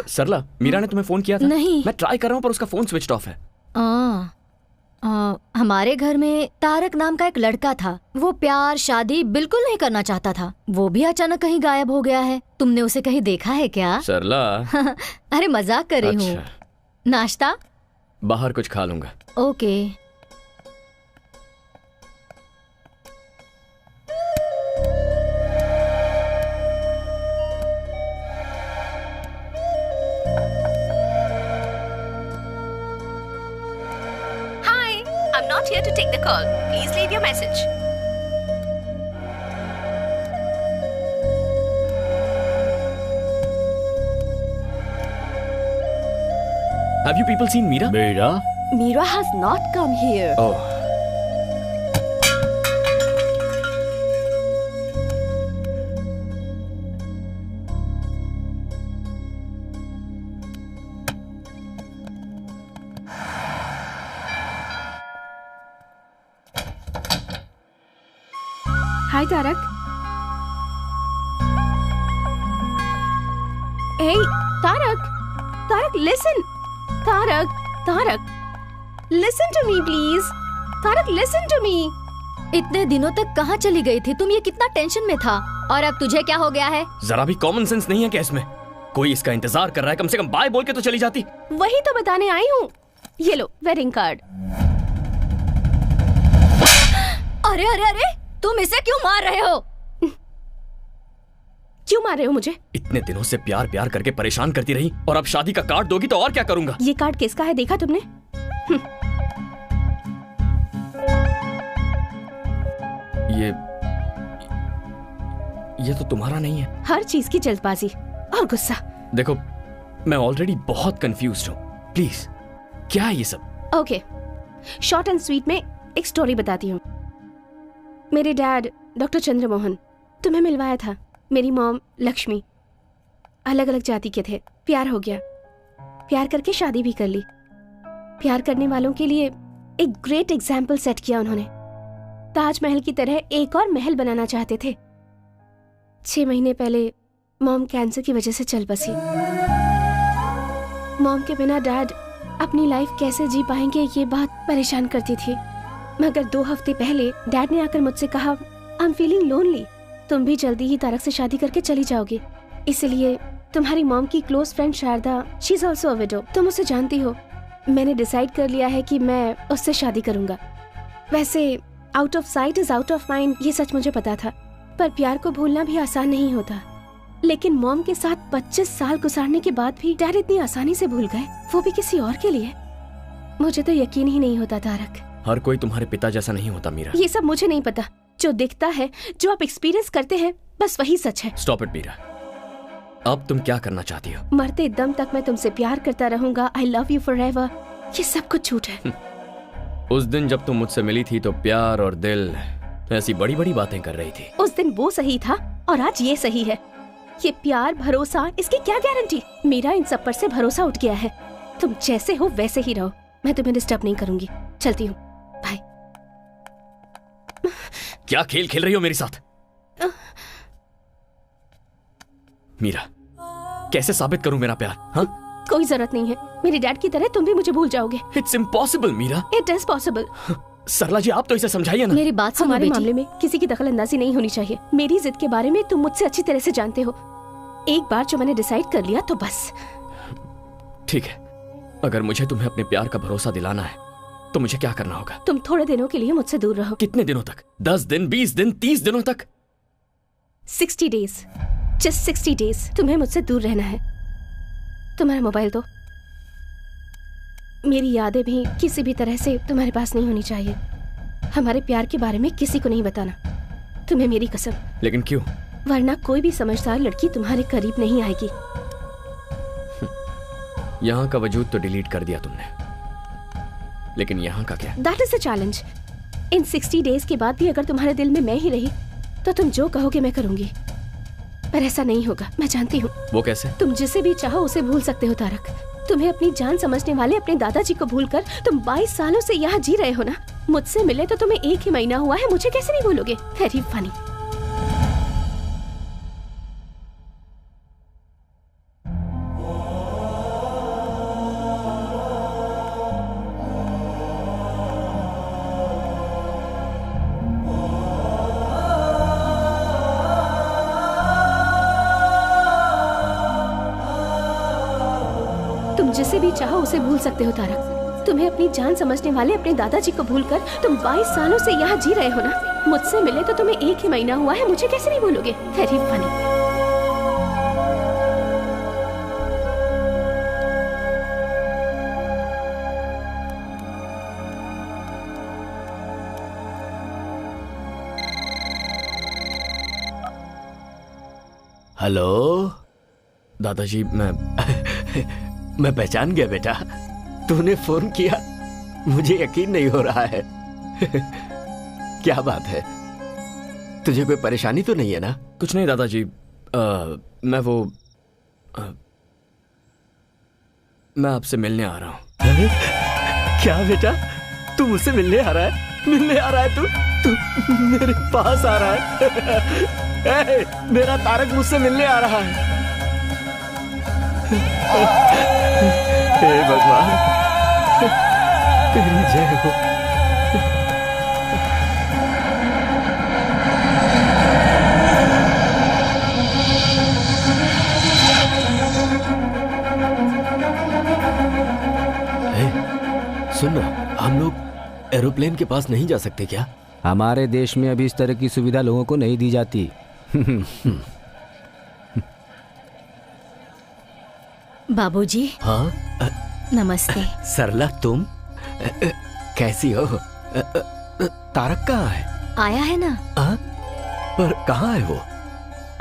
F: सरला, मीरा ने तुम्हें फोन किया था?
G: नहीं।
F: मैं ट्राई कर रहा हूँ पर उसका फोन स्विच ऑफ है।
G: हमारे घर में तारक नाम का एक लड़का था। वो प्यार शादी बिल्कुल नहीं करना चाहता था। वो भी अचानक कहीं गायब हो गया है। तुमने उसे कहीं देखा है क्या?
F: सरला।
G: अरे मजाक कर रही हूँ। नाश्ता?
F: बाहर कुछ खा लूंगा।
G: Okay.
A: I'm not here to take the call. Please leave your message.
F: Have you people seen Meera?
H: Meera?
I: Meera has not come here.
F: Oh.
A: Hi Tarak. Hey Tarak, Tarak listen. Tarak listen to me please. Tarak listen to me.
G: इतने दिनों तक कहाँ चली गई थी तुम? ये कितना टेंशन में था और अब तुझे क्या हो गया है?
F: जरा भी कॉमन सेंस नहीं है क्या इसमें? कोई इसका इंतजार कर रहा है, कम से कम बाय बोल के तो चली जाती।
A: वही तो बताने आई हूँ। ये लो वेडिंग कार्ड।
G: अरे अरे अरे, तुम इसे क्यों मार रहे हो?
A: क्यों मार रहे हो मुझे?
F: इतने दिनों से प्यार प्यार करके परेशान करती रही और अब शादी का कार्ड दोगी तो और क्या करूंगा?
A: ये कार्ड किसका है देखा तुमने?
F: ये तो तुम्हारा नहीं है।
A: हर चीज की जल्दबाजी और गुस्सा।
F: देखो मैं ऑलरेडी बहुत कंफ्यूज्ड हूँ। प्लीज क्या है ये सब?
A: ओके, शॉर्ट एंड स्वीट में एक स्टोरी बताती हूँ। मेरे डैड डॉक्टर चंद्रमोहन तुम्हें मिलवाया था। मेरी मॉम लक्ष्मी। अलग अलग जाति के थे। प्यार हो गया, प्यार करके शादी भी कर ली। प्यार करने वालों के लिए एक ग्रेट एग्जाम्पल सेट किया उन्होंने। ताजमहल की तरह एक और महल बनाना चाहते थे। 6 महीने पहले मॉम कैंसर की वजह से चल बसी। मॉम के बिना डैड अपनी लाइफ कैसे जी पाएंगे ये बात परेशान करती थी। मगर 2 हफ्ते पहले डैड ने आकर मुझसे कहा, आई एम फीलिंग लोनली, तुम भी जल्दी ही तारक से शादी करके चली जाओगी। इसलिए तुम्हारी मॉम की close friend Sharda, she is also a widow, तुम उसे जानती हो। मैंने डिसाइड कर लिया है कि मैं उससे शादी करूंगा। वैसे out of site is out of mind, ये सच मुझे पता था, पर प्यार को भूलना भी आसान नहीं होता। लेकिन मॉम के साथ 25 साल गुजारने के बाद भी डैड इतनी आसानी से भूल गए, वो भी किसी और के लिए। मुझे तो यकीन ही नहीं होता तारक।
F: हर कोई तुम्हारे पिता जैसा नहीं होता मीरा।
A: ये सब मुझे नहीं पता। जो दिखता है, जो आप एक्सपीरियंस करते हैं, बस वही सच है।
F: Stop it Meera. अब तुम क्या करना चाहती हो?
A: मरते दम तक मैं तुमसे प्यार करता रहूंगा। I love you forever. ये सब कुछ झूठ है।
F: उस दिन जब तुम मुझसे मिली थी तो प्यार और दिल ऐसी बड़ी बड़ी बातें कर रही थी।
A: उस दिन वो सही था और आज ये सही है। ये प्यार भरोसा, इसकी क्या गारंटी? मेरा इन सब पर से भरोसा उठ गया है। तुम जैसे हो वैसे ही रहो। मैं तुम्हें डिस्टर्ब नहीं करूंगी। चलती हूँ, बाय।
F: क्या खेल खेल रही हो मेरे साथ? मीरा, कैसे साबित करूं मेरा प्यार? हाँ?
A: कोई जरूरत नहीं है। मेरे डैड की तरह तुम भी मुझे भूल जाओगे।
F: It's impossible Meera.
A: It is possible.
F: Sarla ji, आप तो इसे समझाइए ना।
G: मेरी बात सुनो
A: हमारे
G: बेटी।
A: मामले में किसी की दखल अंदाजी नहीं होनी चाहिए। मेरी जिद के बारे में तुम मुझसे अच्छी तरह से जानते हो। एक बार जो मैंने डिसाइड कर लिया तो बस।
F: ठीक है, अगर मुझे तुम्हें अपने प्यार का भरोसा दिलाना है तो मुझे क्या करना होगा?
A: तुम थोड़े दिनों के लिए मुझसे दूर रहो।
F: कितने दिनों तक? 10 दिन, 20 दिन, 30 दिनों तक?
A: 60 डेज, जस्ट 60 डेज तुम्हें मुझसे दूर रहना है। तुम्हारा मोबाइल दो। मेरी यादें भी किसी भी तरह से तुम्हारे पास नहीं होनी चाहिए। हमारे प्यार के बारे में किसी को नहीं बताना, तुम्हें मेरी कसम।
F: लेकिन क्यों?
A: वरना कोई भी समझदार लड़की तुम्हारे करीब नहीं आएगी।
F: यहाँ का वजूद तो डिलीट कर दिया तुमने, लेकिन यहाँ का क्या?
A: That is the challenge. In 60 days के बाद भी अगर तुम्हारे दिल में मैं ही रही तो तुम जो कहोगे मैं करूंगी। पर ऐसा नहीं होगा, मैं जानती हूँ।
F: वो कैसे?
A: तुम जिसे भी चाहो उसे भूल सकते हो तारक। तुम्हें अपनी जान समझने वाले अपने दादाजी को भूलकर तुम 22 सालों से यहाँ जी रहे हो ना। मुझसे मिले तो तुम्हें 1 ही महीना हुआ है, मुझे कैसे नहीं भूलोगे? Very funny. तुम जिसे भी चाहो उसे भूल सकते हो तारक। तुम्हें अपनी जान समझने वाले अपने दादाजी को भूलकर तुम 22 सालों से यहाँ जी रहे हो ना। मुझसे मिले तो तुम्हें 1 ही महीना हुआ है, मुझे कैसे नहीं भूलोगे? Very funny.
B: हेलो
F: दादाजी,
B: मैं पहचान गया बेटा, तूने फोन किया, मुझे यकीन नहीं हो रहा है। क्या बात है, तुझे कोई परेशानी तो नहीं है ना?
F: कुछ नहीं दादाजी, मैं आपसे मिलने आ रहा हूँ।
B: क्या बेटा, तू मुझसे मिलने आ रहा है? मिलने आ रहा है तू मेरे पास आ रहा है? मेरा तारक मुझसे मिलने आ रहा है। हे भगवान, तेरी जय हो। सुन ना, हम लोग एरोप्लेन के पास नहीं जा सकते क्या?
H: हमारे देश में अभी इस तरह की सुविधा लोगों को नहीं दी जाती।
G: बाबूजी।
B: हाँ
G: नमस्ते।
B: सरला, तुम कैसी हो? तारक कहाँ है?
G: आया है ना।
B: पर कहाँ है वो?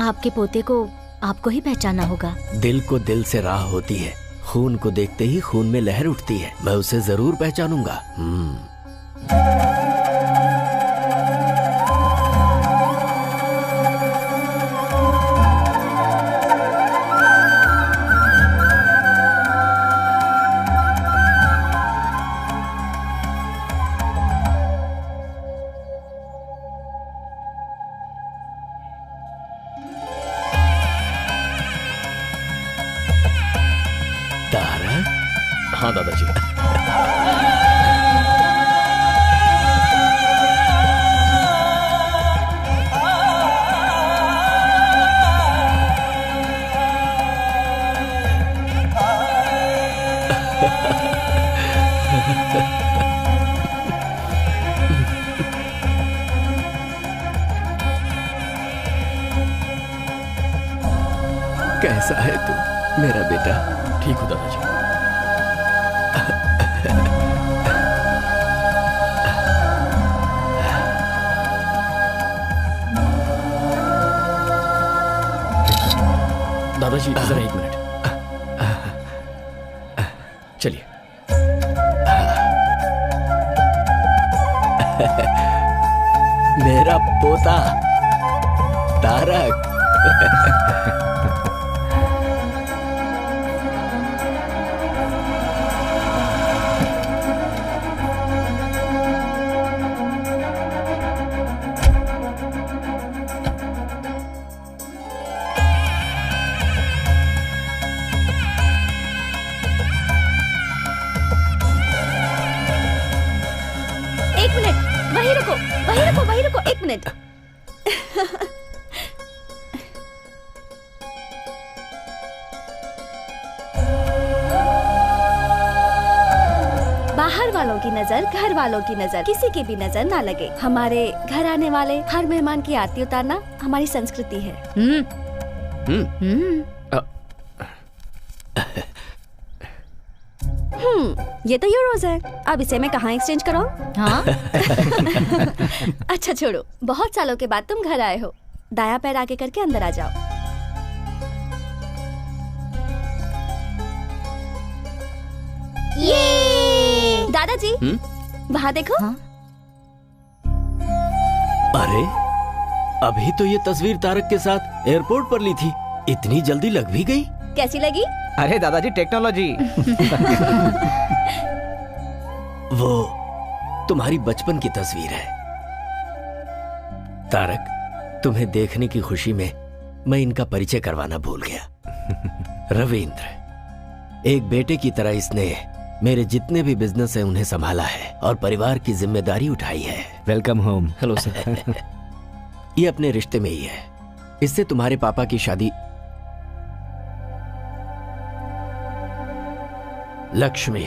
G: आपके पोते को आपको ही पहचाना होगा।
B: दिल को दिल से राह होती है, खून को देखते ही खून में लहर उठती है। मैं उसे जरूर पहचानूंगा।
F: हाँ दादाजी।
B: कैसा है तू मेरा बेटा?
F: ठीक हो दादाजी। दादाजी जरा 1 मिनट, चलिए।
B: मेरा पोता तारक।
I: वहीं रुको 1 मिनट। बाहर वालों की नजर, घर वालों की नजर, किसी की भी नजर ना लगे। हमारे घर आने वाले हर मेहमान की आरती उतारना हमारी संस्कृति है। ये तो यूरोज है, अब इसे मैं कहाँ एक्सचेंज कराऊं?
G: हाँ?
I: अच्छा छोड़ो, बहुत सालों के बाद तुम घर आए हो, दायां पैर आगे करके अंदर आ जाओ। ये दादाजी वहाँ देखो।
G: हाँ?
B: अरे अभी तो ये तस्वीर तारक के साथ एयरपोर्ट पर ली थी, इतनी जल्दी लग भी गई?
I: कैसी लगी?
E: अरे दादाजी टेक्नोलॉजी।
B: वो तुम्हारी बचपन की तस्वीर है तारक। तुम्हें देखने की खुशी में मैं इनका परिचय करवाना भूल गया। रविंद्र, एक बेटे की तरह इसने मेरे जितने भी बिजनेस है उन्हें संभाला है और परिवार की जिम्मेदारी उठाई है।
H: Welcome home.
F: Hello sir.
B: ये अपने रिश्ते में ही है, इससे तुम्हारे पापा की शादी। लक्ष्मी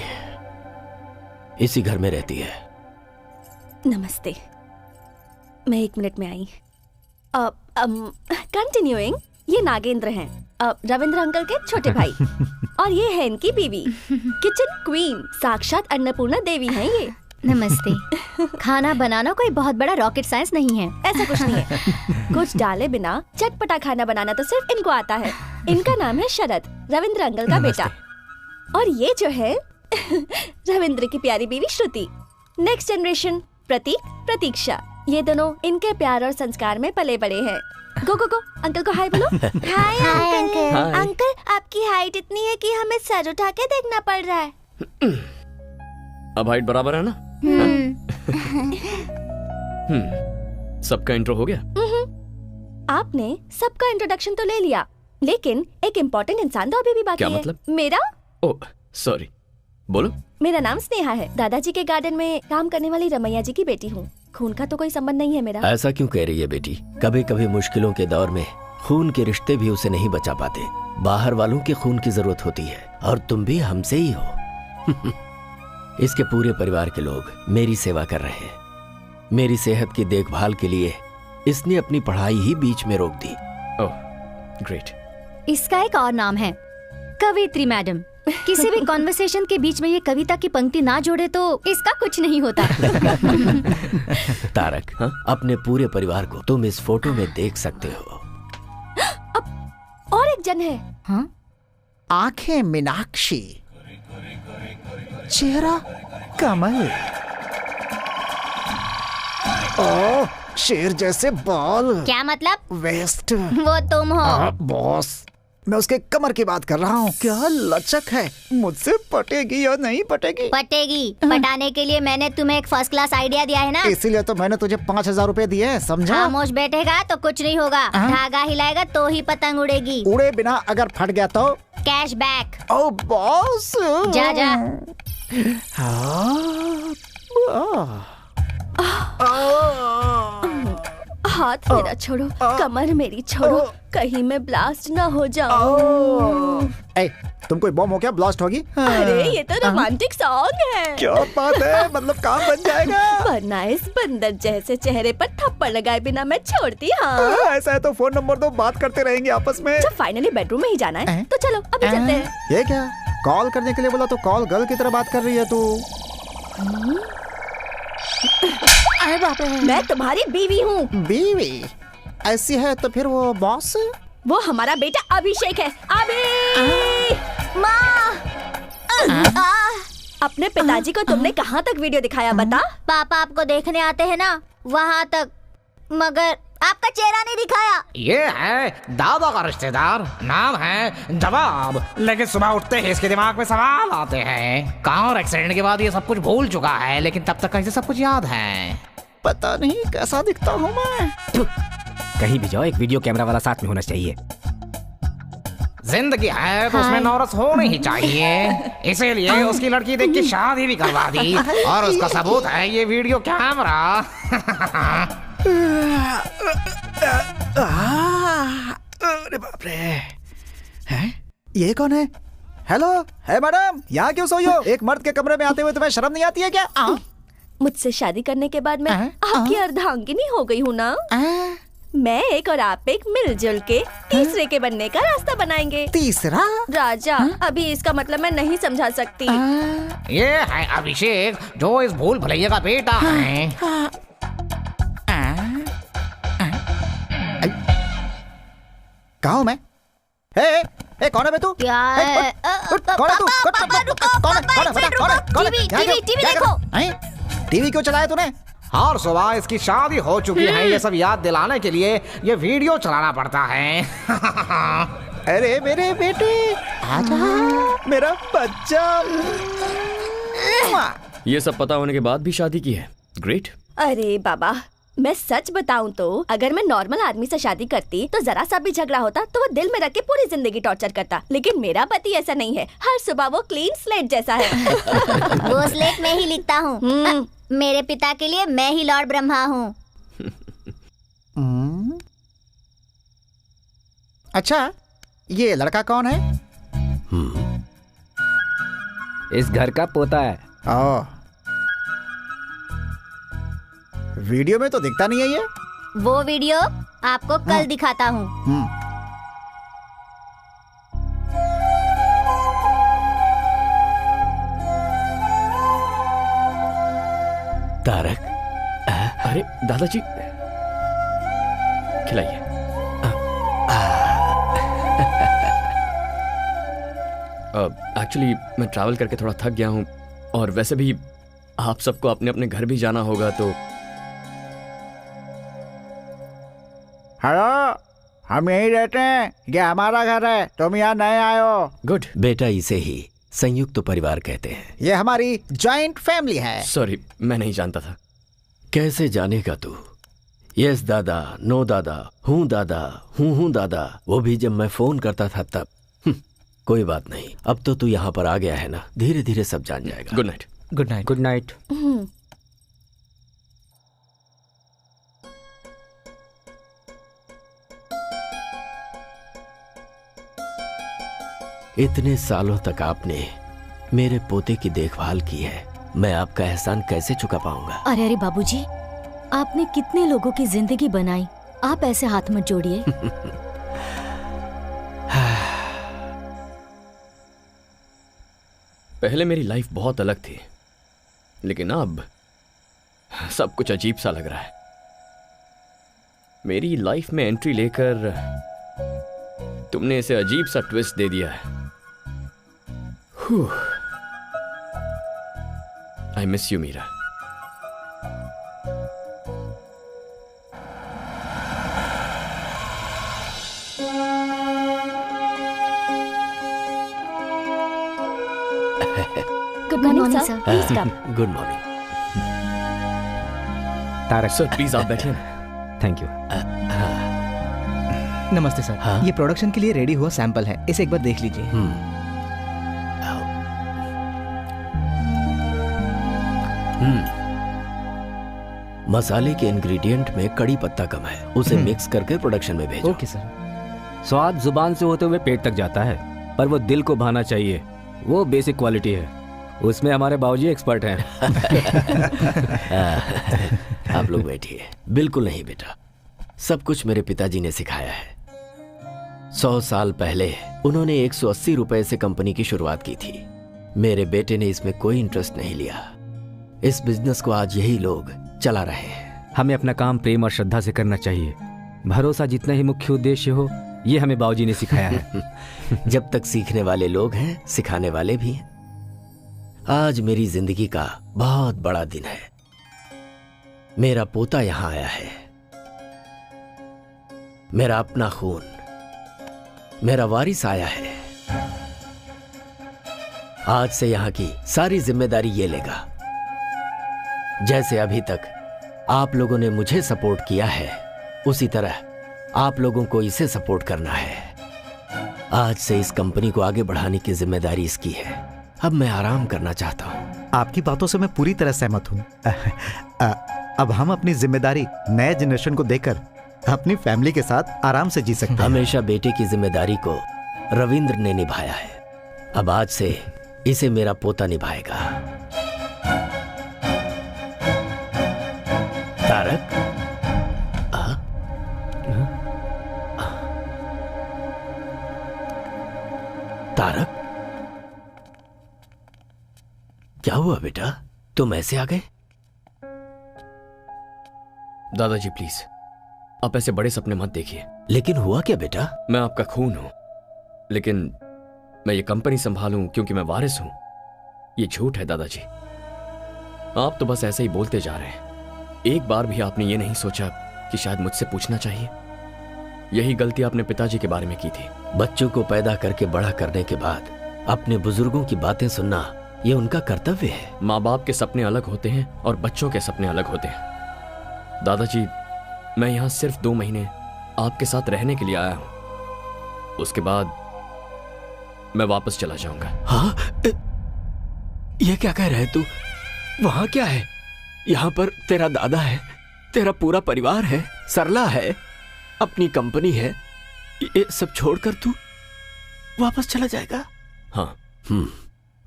B: इसी घर में रहती है।
I: नमस्ते, मैं 1 मिनट में आई। कंटिन्यूइंग, ये नागेंद्र हैं, रविंद्र अंकल के छोटे भाई, और ये है इनकी बीवी, किचन क्वीन, साक्षात अन्नपूर्णा देवी हैं ये।
G: नमस्ते। खाना बनाना कोई बहुत बड़ा रॉकेट साइंस नहीं है।
I: ऐसा कुछ नहीं है, कुछ डाले बिना चटपटा खाना बनाना तो सिर्फ इनको आता है। इनका नाम है शरद, रविंद्र अंकल का बेटा, और ये जो है रविंद्र की प्यारी बीवी श्रुति। नेक्स्ट जनरेशन प्रतीक, प्रतीक्षा। ये दोनों इनके प्यार और संस्कार में पले बड़े हैं। गो गो गो, अंकल को हाय बोलो।
C: Hi uncle.
B: हाय।
C: अंकल, आपकी हाइट इतनी है कि हमें सर उठा के देखना पड़ रहा है।
F: अब हाइट बराबर है ना? सबका इंट्रो हो गया?
I: आपने सबका इंट्रोडक्शन तो ले लिया, लेकिन एक इम्पोर्टेंट इंसान तो अभी भी बाकी
F: क्या
I: है।
F: मतलब?
I: मेरा?
F: ओह सॉरी, बोलो।
I: मेरा नाम स्नेहा है, दादाजी के गार्डन में काम करने वाली रमैया जी की बेटी हूँ। खून का तो कोई संबंध नहीं है मेरा।
B: ऐसा क्यों कह रही है बेटी? कभी कभी मुश्किलों के दौर में खून के रिश्ते भी उसे नहीं बचा पाते। बाहर वालों के खून की जरूरत होती है, और तुम भी हमसे ही हो। इसके पूरे परिवार के लोग मेरी सेवा कर रहे हैं। मेरी सेहत की देखभाल के लिए इसने अपनी पढ़ाई ही बीच में रोक दी।
F: Oh great.
G: इसका एक और नाम है, कवित्री मैडम। किसी भी कॉन्वर्सेशन के बीच में ये कविता की पंक्ति ना जोड़े तो इसका कुछ नहीं होता।
B: तारक, अपने पूरे परिवार को तुम इस फोटो में देख सकते हो।
I: और एक जन है।
G: हाँ?
D: आंखें मीनाक्षी, चेहरा कमल, ओह शेर जैसे बाल।
G: क्या मतलब?
D: वेस्ट।
G: वो तुम हो।
D: बॉस, मैं उसके कमर की बात कर रहा हूँ। क्या लचक है, मुझसे पटेगी या नहीं पटेगी?
G: पटेगी। पटाने के लिए मैंने तुम्हें एक फर्स्ट क्लास आइडिया दिया है ना।
D: इसीलिए तो मैंने तुझे 5000 रुपए दिए हैं, समझा?
G: खामोश बैठेगा तो कुछ नहीं होगा, धागा हिलाएगा तो ही पतंग उड़ेगी।
D: उड़े बिना अगर फट गया तो?
G: Cash back.
D: ओ बॉस,
G: जा जा।
I: हाथ मेरा छोड़ो, कमर मेरी छोड़ो, कहीं मैं ब्लास्ट ना हो जाऊं।
D: ए, तुम कोई बम हो क्या ब्लास्ट होगी?
I: अरे ये तो रोमांटिक सॉन्ग है।
D: क्या बात है, मतलब काम बन जाएगा।
I: वरना इस बंदर जैसे चेहरे पर थप्पड़ लगाए बिना मैं छोड़ती। हाँ
D: ऐसा है तो फोन नंबर दो, बात करते रहेंगे आपस में।
I: जब फाइनली बेडरूम में ही जाना है तो चलो अभी चलते हैं।
D: ये क्या, कॉल करने के लिए बोला तो कॉल गर्ल की तरह बात कर रही है तू। अरे बाप रे,
I: मैं तुम्हारी बीवी हूँ।
D: बीवी? ऐसी है तो फिर वो बॉस?
I: वो हमारा बेटा अभिषेक है। अभी माँ, अपने पिताजी को तुमने कहाँ तक वीडियो दिखाया बता?
G: पापा आपको देखने आते हैं ना, वहाँ तक, मगर आपका चेहरा नहीं दिखाया।
E: ये है दादा का रिश्तेदार, नाम है जवाब। लेकिन सुबह उठते ही इसके दिमाग में सवाल आते हैं। कार एक्सीडेंट के बाद ये सब कुछ भूल चुका है, लेकिन तब तक कैसे सब कुछ याद है।
D: पता नहीं कैसा दिखता हूँ मैं।
H: कहीं भी जाओ एक वीडियो कैमरा वाला साथ में होना चाहिए।
E: जिंदगी है तो उसमें नौरस होनी ही चाहिए, इसीलिए उसकी लड़की देख के शादी भी करवा दी, और उसका सबूत है ये वीडियो कैमरा।
D: अरे बाप रे, हैं? ये कौन है? हेलो, है मैडम, यहाँ क्यों सोई हो? एक मर्द के कमरे में आते हुए तुम्हें शर्म नहीं आती है क्या?
I: मुझसे शादी करने के बाद मैं आपकी अर्धांगिनी हो गई हूँ ना। मैं एक और आप एक मिलजुल के तीसरे के बनने का रास्ता बनाएंगे।
D: तीसरा?
I: राजा, अभी इसका मतलब मैं नहीं समझा सकती।
E: ये है अभिषेक, जो इस भूल भुलैया का बेटा है।
D: कहाँ हूँ मैं? ए, कौन है बे तू?
G: क्या है?
D: कौन है तू?
G: टीवी देखो।
D: टीवी क्यों चलाया तूने?
E: हर सुबह इसकी शादी हो चुकी है, ये सब याद दिलाने के लिए ये वीडियो चलाना पड़ता है।
D: अरे मेरे बेटे, आजा, मेरा बच्चा।
F: ये सब पता होने के बाद भी शादी की है। ग्रेट।
I: अरे बाबा, मैं सच बताऊं तो अगर मैं नॉर्मल आदमी से शादी करती तो जरा सा भी झगड़ा होता तो वो दिल में रख के पूरी जिंदगी टॉर्चर करता, लेकिन मेरा पति ऐसा नहीं है। हर सुबह वो क्लीन स्लेट जैसा है।
G: वो स्लेट में ही लिखता हूँ। मेरे पिता के लिए मैं ही लॉर्ड ब्रह्मा हूँ।
D: अच्छा, ये लड़का कौन है?
H: इस घर का पोता है।
D: ओ, वीडियो में तो दिखता नहीं है ये।
G: वो वीडियो आपको कल दिखाता हूँ।
B: तारक,
F: अरे दादाजी, खिलाइए। एक्चुअली मैं ट्रैवल करके थोड़ा थक गया हूँ, और वैसे भी आप सबको अपने अपने घर भी जाना होगा, तो
D: हेलो, हम यहीं रहते हैं, ये हमारा घर है, तुम यहाँ नए आए हो।
F: गुड।
B: बेटा इसे ही संयुक्त परिवार कहते हैं।
D: ये हमारी जॉइंट फैमिली है।
F: सॉरी, मैं नहीं जानता था।
B: कैसे जानेगा तू? यस दादा, नो दादा, हूँ दादा, वो भी जब मैं फोन करता था तब। कोई बात नहीं, अब तो तू यहाँ पर आ गया है ना, धीरे धीरे सब जान जाएगा।
F: Good night.
H: Good night. Good night.
B: इतने सालों तक आपने मेरे पोते की देखभाल की है, मैं आपका एहसान कैसे चुका पाऊंगा?
G: अरे अरे बाबूजी, आपने कितने लोगों की जिंदगी बनाई, आप ऐसे हाथ मत जोड़िए।
F: पहले मेरी लाइफ बहुत अलग थी, लेकिन अब सब कुछ अजीब सा लग रहा है। मेरी लाइफ में एंट्री लेकर तुमने इसे अजीब सा ट्विस्ट दे दिया है। I miss you Meera.
I: Good morning sir, please come.
B: Good morning.
H: Tarak
F: sir please आप बैठिए ना।
H: थैंक यू।
J: नमस्ते सर।
B: हाँ?
J: ये प्रोडक्शन के लिए रेडी हुआ सैंपल है, इसे एक बार देख लीजिए।
B: मसाले के इंग्रेडिएंट में कड़ी पत्ता कम है, उसे मिक्स करके प्रोडक्शन में भेजो।
J: Okay sir.
H: स्वाद जुबान से होते हुए पेट तक जाता है, पर वो दिल को भाना चाहिए, वो बेसिक क्वालिटी है। उसमें हमारे बाबूजी एक्सपर्ट हैं।
B: आप लोग बैठिए। बिल्कुल नहीं बेटा, सब कुछ मेरे पिताजी ने सिखाया है। 100 साल पहले उन्होंने 180 रुपए से कंपनी की शुरुआत की थी। मेरे बेटे ने इसमें कोई इंटरेस्ट नहीं लिया। इस बिजनेस को आज यही लोग चला रहे हैं।
H: हमें अपना काम प्रेम और श्रद्धा से करना चाहिए। भरोसा जितना ही मुख्य उद्देश्य हो, ये हमें बाबूजी ने सिखाया है।
B: जब तक सीखने वाले लोग हैं, सिखाने वाले भी हैं। आज मेरी जिंदगी का बहुत बड़ा दिन है। मेरा पोता यहां आया है, मेरा अपना खून, मेरा वारिस आया है। आज से यहां की सारी जिम्मेदारी ये लेगा। जैसे अभी तक आप लोगों ने मुझे सपोर्ट किया है, उसी तरह आप लोगों को इसे सपोर्ट करना है। आज से इस कंपनी को आगे बढ़ाने की जिम्मेदारी इसकी है। अब मैं आराम करना चाहता हूं।
D: आपकी बातों से मैं पूरी तरह सहमत हूं। अब हम अपनी जिम्मेदारी नए जनरेशन को देकर अपनी फैमिली के साथ आराम से जी सकते हैं।
B: हमेशा बेटे की जिम्मेदारी को रविंद्र ने निभाया है, अब आज से इसे मेरा पोता निभाएगा। तारक, तारक, क्या हुआ बेटा, तुम ऐसे आ गए?
F: दादाजी प्लीज, आप ऐसे बड़े सपने मत देखिए।
B: लेकिन हुआ क्या बेटा?
F: मैं आपका खून हूं, लेकिन मैं ये कंपनी संभालूं क्योंकि मैं वारिस हूं, ये झूठ है दादाजी। आप तो बस ऐसे ही बोलते जा रहे हैं। एक बार भी आपने ये नहीं सोचा कि शायद मुझसे पूछना चाहिए। यही गलती आपने पिताजी के बारे में की थी।
B: बच्चों को पैदा करके बड़ा करने के बाद अपने बुजुर्गों की बातें सुनना, ये उनका कर्तव्य है।
F: माँ बाप के सपने अलग होते हैं और बच्चों के सपने अलग होते हैं। दादाजी, मैं यहाँ सिर्फ 2 महीने आपके साथ रहने के लिए आया हूं, उसके बाद मैं वापस चला जाऊंगा।
B: हाँ? ये क्या कह रहे तू? वहां क्या है? यहाँ पर तेरा दादा है, तेरा पूरा परिवार है, सरला है, अपनी कंपनी है, ये सब छोड़कर तू वापस चला जाएगा?
F: हाँ।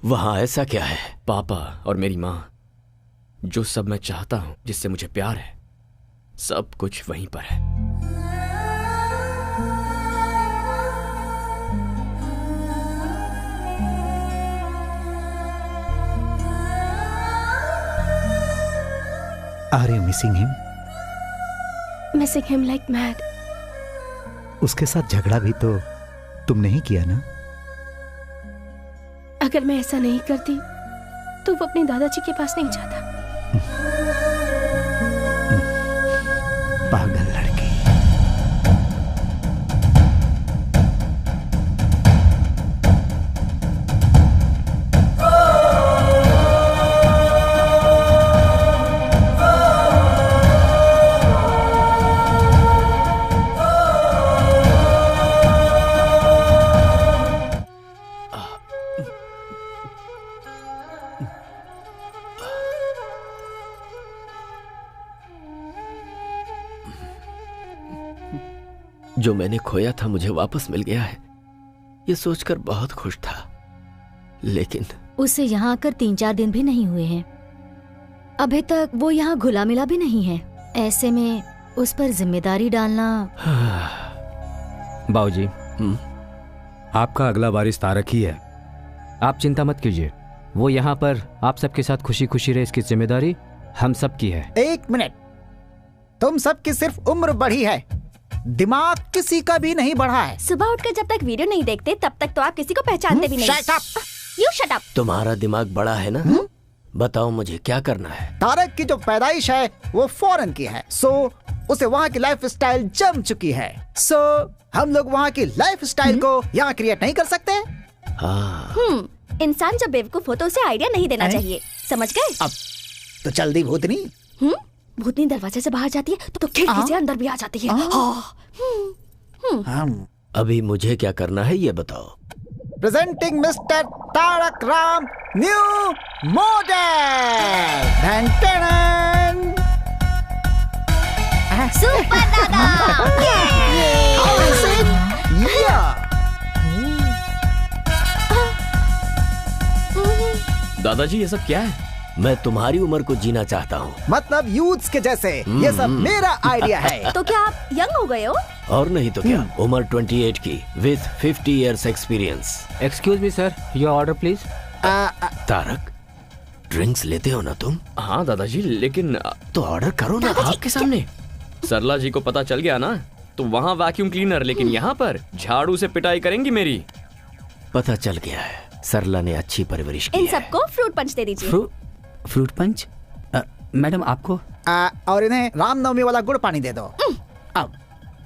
B: वहां ऐसा क्या है?
F: पापा और मेरी माँ, जो सब मैं चाहता हूं, जिससे मुझे प्यार है, सब कुछ वहीं पर है।
D: Are you missing him?
A: Missing him like mad.
D: उसके साथ झगड़ा भी तो तुमने ही किया ना?
A: अगर मैं ऐसा नहीं करती तो वो अपने दादाजी के पास नहीं जाता।
D: पागल लड़की।
B: जो मैंने खोया था मुझे वापस मिल गया है, ये सोचकर बहुत खुश था। लेकिन
G: उसे यहाँ आकर 3-4 दिन भी नहीं हुए हैं। अभी तक वो यहाँ घुला मिला भी नहीं है। ऐसे में उस पर जिम्मेदारी डालना।
H: बाबूजी, आपका अगला वारिस तारक ही है। आप चिंता मत कीजिए, वो यहाँ पर आप सबके साथ खुशी खुशी रहे, इसकी जिम्मेदारी हम सब की है।
D: 1 मिनट, तुम सबकी सिर्फ उम्र बढ़ी है, दिमाग किसी का भी नहीं बढ़ा है।
I: सुबह उठकर जब तक वीडियो नहीं देखते तब तक तो आप किसी को पहचानते भी नहीं।
D: Shut up!
I: You shut up!
B: तुम्हारा दिमाग बड़ा है ना? बताओ मुझे क्या करना है?
D: तारक की जो पैदाइश है वो फॉरेन की है, सो उसे वहाँ की लाइफ स्टाइल जम चुकी है। सो हम लोग वहाँ की लाइफ स्टाइल को यहाँ क्रिएट नहीं कर सकते।
B: हाँ।
I: इंसान जब बेवकूफ हो तो उसे आइडिया नहीं देना चाहिए, समझ गए?
D: अब तो जल्दी भूतनी।
I: भूतनी दरवाजे से बाहर जाती है तो खिड़की से अंदर भी आ जाती है।
B: अभी मुझे क्या करना है ये बताओ।
D: Presenting mister Tarak Ram new model.
I: Super दादा।
F: दादाजी ये सब क्या है?
B: मैं तुम्हारी उम्र को जीना चाहता हूँ।
D: मतलब यूथ्स के जैसे। ये सब मेरा आइडिया है।
I: तो क्या आप यंग हो गए हो?
B: और नहीं तो क्या, उम्र 28 की with 50 years experience.
H: Excuse me sir, your order please.
B: Tarak, drinks लेते हो ना तुम?
F: हाँ दादाजी, लेकिन
B: तो ऑर्डर करो ना
F: आपके सामने। सरला जी को पता चल गया ना तो वहाँ वैक्यूम क्लीनर, लेकिन यहाँ पर झाड़ू से पिटाई करेंगी मेरी।
B: पता चल गया है, सरला ने अच्छी परवरिश की
I: इन
B: है।
I: सबको फ्रूट पंच दे दीजिए।
J: Fruit punch? मैडम आपको?
D: और इन्हें रामनवमी वाला गुड़ पानी दे दो। अब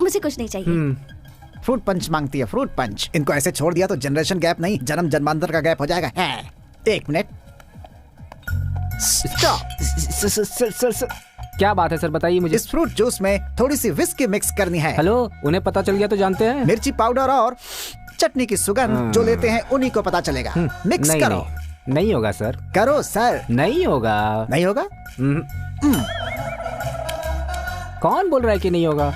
I: मुझे कुछ नहीं चाहिए।
D: फ्रूट पंच मांगती है, फ्रूट पंच। इनको ऐसे छोड़ दिया तो जनरेशन गैप नहीं, जन्म जन्मांतर का गैप हो जाएगा। 1 मिनट, स्टॉप।
H: सर, क्या बात है सर, बताइए मुझे।
D: इस फ्रूट जूस में थोड़ी सी विस्की मिक्स करनी है।
H: हेलो, उन्हें पता चल गया तो जानते हैं।
D: मिर्ची पाउडर और चटनी की सुगंध जो लेते हैं उन्हीं को पता चलेगा। मिक्स
H: नहीं,
D: करो।
H: नहीं होगा सर।
D: करो सर।
H: नहीं होगा।
D: नहीं होगा?
H: कौन बोल रहा है कि नहीं होगा?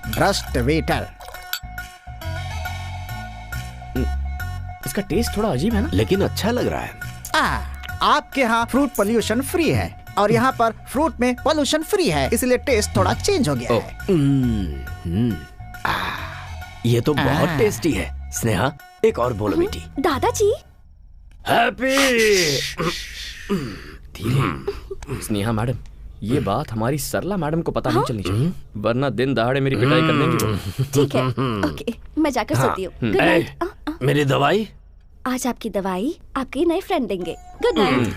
D: भ्रष्ट वेटर।
F: इसका टेस्ट थोड़ा अजीब है ना,
B: लेकिन अच्छा लग रहा है।
D: आपके यहाँ फ्रूट पोल्यूशन फ्री है और यहाँ पर फ्रूट में पोल्यूशन फ्री है, इसलिए टेस्ट थोड़ा चेंज हो गया है।
B: ये तो बहुत टेस्टी है। स्नेहा, एक और बोलो बेटी।
I: दादाजी।
B: हैप्पी।
F: धीरे। स्नेहा मैडम, ये बात हमारी सरला मैडम को पता नहीं चलनी चाहिए, वरना दिन दहाड़े मेरी पिटाई कर देंगी।
I: ठीक है, ओके, मैं जाकर सोती हूँ। Good night.
B: मेरी दवाई?
I: आज आपकी दवाई आपके नए फ्रेंड देंगे। Good night.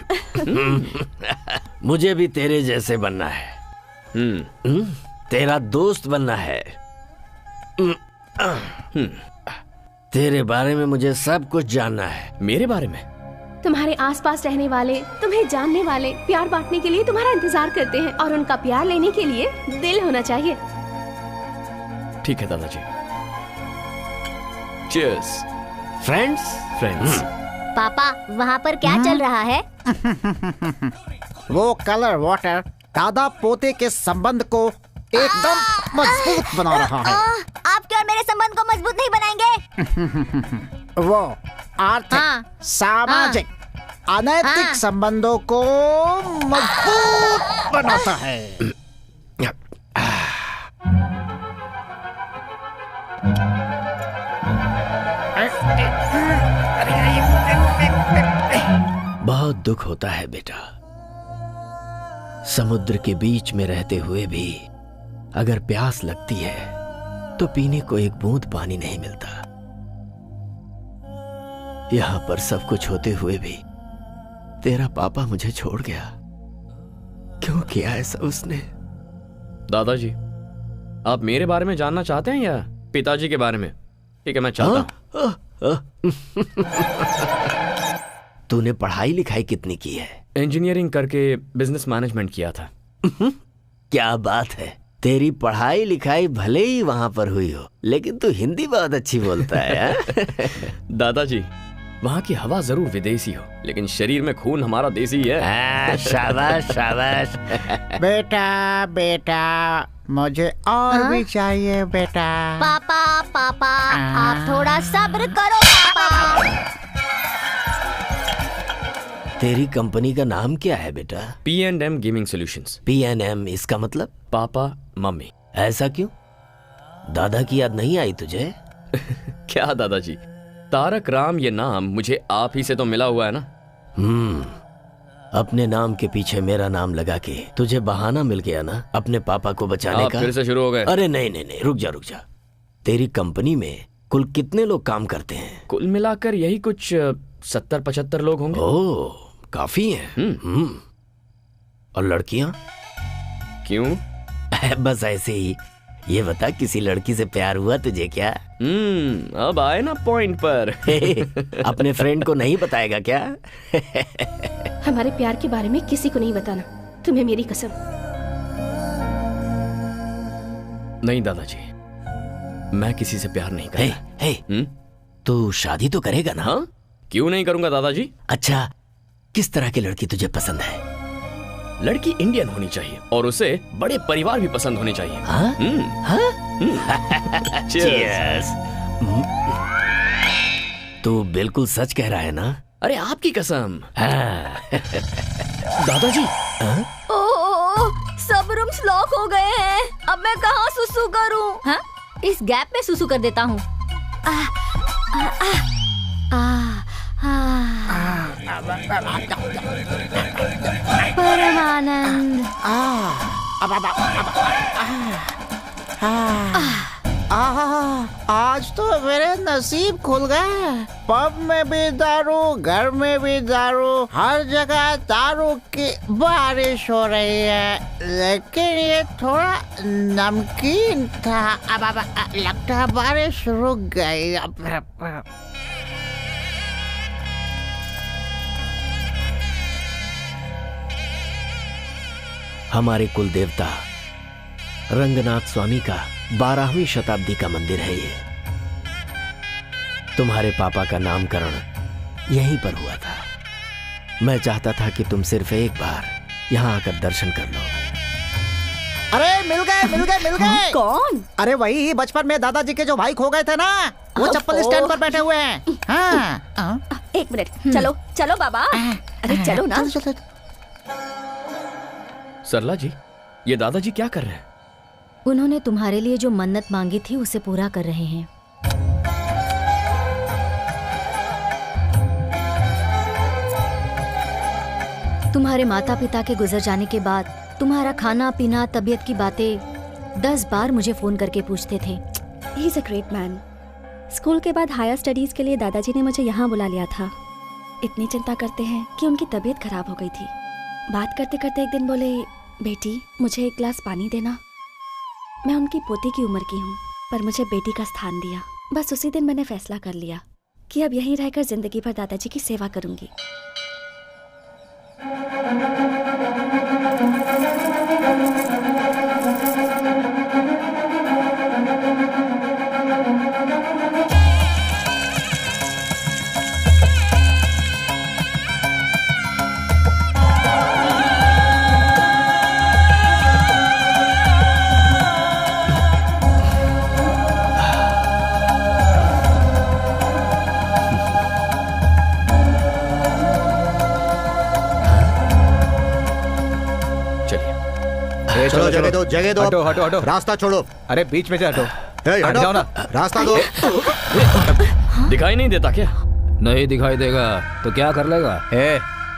B: मुझे भी तेरे जैसे बनना है। तेरा दोस्त बनना है। तेरे बारे में मुझे सब कुछ जानना है।
F: मेरे बारे में?
A: तुम्हारे आसपास रहने वाले, तुम्हें जानने वाले, प्यार बांटने के लिए तुम्हारा इंतजार करते हैं और उनका प्यार लेने के लिए दिल होना चाहिए।
F: ठीक है दादाजी। चीयर्स।
B: फ्रेंड्स।
K: पापा, वहाँ पर क्या चल रहा है?
D: वो कलर वाटर दादा पोते के संबंध को एकदम मजबूत बना रहा है।
K: आप क्या मेरे संबंध को मजबूत नहीं बनाएंगे?
D: वो
L: आर्थिक, सामाजिक, अनैतिक संबंधों को मजबूत बनाता है।
B: बहुत दुख होता है बेटा, समुद्र के बीच में रहते हुए भी अगर प्यास लगती है तो पीने को एक बूंद पानी नहीं मिलता। यहां पर सब कुछ होते हुए भी तेरा पापा मुझे छोड़ गया। क्यों किया ऐसा उसने?
F: दादाजी, आप मेरे बारे में जानना चाहते हैं या पिताजी के बारे में? ठीक है, मैं चाहता हूं।
B: तूने पढ़ाई लिखाई कितनी की है?
F: इंजीनियरिंग करके बिजनेस मैनेजमेंट किया था।
B: क्या बात है, तेरी पढ़ाई लिखाई भले ही वहां पर हुई हो, लेकिन तू हिंदी बहुत अच्छी बोलता है।
F: दादाजी, वहाँ की हवा जरूर विदेशी हो, लेकिन शरीर में खून हमारा देसी है।
B: शाबाश शाबाश।
L: बेटा बेटा, मुझे और भी चाहिए बेटा।
K: पापा पापा, आप थोड़ा सब्र करो पापा।
B: तेरी कंपनी का नाम क्या है बेटा?
F: P&M gaming solutions.
B: P&M, इसका मतलब?
F: Papa mummy.
B: ऐसा क्यों? दादा की याद नहीं आई तुझे?
F: क्या दादाजी, तारक राम ये नाम मुझे आप ही से तो मिला हुआ है ना।
B: अपने नाम के पीछे मेरा नाम लगा के तुझे बहाना मिल गया ना अपने पापा को बचाने का।
F: फिर से शुरू हो गए?
B: अरे नहीं नहीं नहीं, रुक जा। तेरी कंपनी में कुल कितने लोग काम करते हैं?
F: कुल मिलाकर यही कुछ 70-75 लोग होंगे।
B: ओह, काफी हैं। और लड़कियां?
F: क्यों?
B: बस ऐसे ही। ये बता, किसी लड़की से प्यार हुआ तुझे क्या?
F: अब आए ना पॉइंट पर।
B: अपने फ्रेंड को नहीं बताएगा क्या?
A: हमारे प्यार के बारे में किसी को नहीं बताना, तुम्हें मेरी कसम।
F: नहीं दादाजी, मैं किसी से प्यार नहीं करता।
B: तू शादी तो करेगा ना?
F: हाँ? क्यों नहीं करूंगा दादाजी।
B: अच्छा, किस तरह की लड़की तुझे पसंद है?
F: लड़की इंडियन होनी चाहिए और उसे बड़े परिवार भी पसंद होने चाहिए।
B: Cheers। तू बिल्कुल सच कह रहा है ना?
F: अरे आपकी कसम। दादाजी,
G: सब रूम्स लॉक हो गए हैं। अब मैं कहाँ सुसु करूं? हाँ? इस गैप में सुसु कर देता हूँ। परमानंद।
L: आज तो मेरे नसीब खुल गए। पब में भी दारू, घर में भी दारू, हर जगह दारू की बारिश हो रही है। लेकिन ये थोड़ा नमकीन था। अब लगता है बारिश रुक गई।
B: हमारे कुल देवता रंगनाथ स्वामी का 12वीं शताब्दी का मंदिर है ये। तुम्हारे पापा का नामकरण यहीं पर हुआ था। मैं चाहता था कि तुम सिर्फ एक बार यहाँ आकर दर्शन कर लो।
L: अरे मिल गए।
I: कौन?
L: अरे वही बचपन में दादाजी के जो भाई खो गए थे ना, वो चप्पल स्टैंड पर बैठे हुए हैं। हाँ।
I: एक मिनट, चलो बाबा। अरे चलो ना।
F: सरला जी, ये दादाजी क्या कर रहे हैं?
G: उन्होंने तुम्हारे लिए जो मन्नत मांगी थी उसे पूरा कर रहे हैं। तुम्हारे माता पिता के गुजर जाने के बाद तुम्हारा खाना पीना, तबीयत की बातें 10 बार मुझे फोन करके पूछते थे।
I: He is a great man. School के बाद हायर स्टडीज के लिए दादाजी ने मुझे यहाँ बुला लिया था। इतनी चिंता करते हैं कि उनकी तबीयत खराब हो गई थी। बात करते करते एक दिन बोले, बेटी मुझे एक गिलास पानी देना। मैं उनकी पोती की उम्र की हूँ, पर मुझे बेटी का स्थान दिया। बस उसी दिन मैंने फैसला कर लिया कि अब यहीं रहकर जिंदगी भर दादाजी की सेवा करूंगी।
D: चलो जगह दो
E: हटो हटो हटो,
D: रास्ता छोड़ो।
E: अरे बीच में से हटो,
D: हट जाओ ना, रास्ता दो।
F: दिखाई नहीं देता क्या?
H: नहीं दिखाई देगा तो क्या कर लेगा?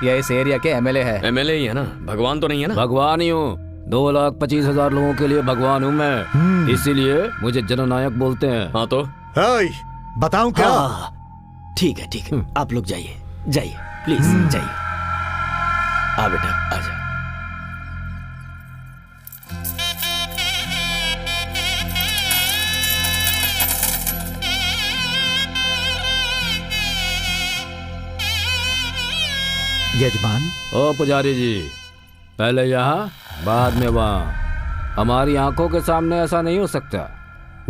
E: ये इस एरिया के एमएलए है।
F: एमएलए ही है ना, भगवान तो नहीं है ना?
H: भगवान ही हूँ, 2,25,000 लोगों के लिए भगवान हूँ मैं, इसीलिए मुझे जननायक बोलते हैं।
F: हाँ तो
D: बताऊं क्या?
B: ठीक है, आप लोग जाइए जाइए, प्लीज जाइए। आ बेटा आजा।
D: यजमान।
H: ओ पुजारी जी, पहले यहाँ बाद में वहाँ। हमारी आंखों के सामने ऐसा नहीं हो सकता।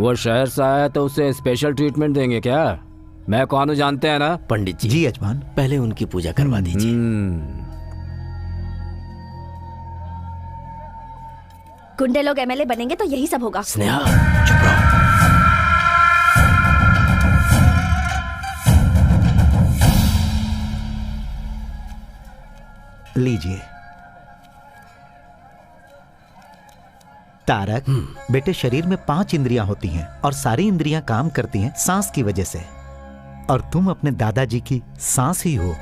H: वो शहर से आया तो उसे स्पेशल ट्रीटमेंट देंगे क्या? मैं कौन हूँ जानते हैं ना?
B: पंडित जी।
D: जी यजमान।
B: पहले उनकी पूजा करवा दीजिए।
I: गुंडे लोग एमएलए बनेंगे तो यही सब होगा।
B: स्नेहा चुप रहो।
D: लीजिए। तारक, बेटे शरीर में 5 इंद्रियां होती हैं और सारी इंद्रियां काम करती हैं सांस की वजह से, और तुम अपने दादाजी की सांस ही हो।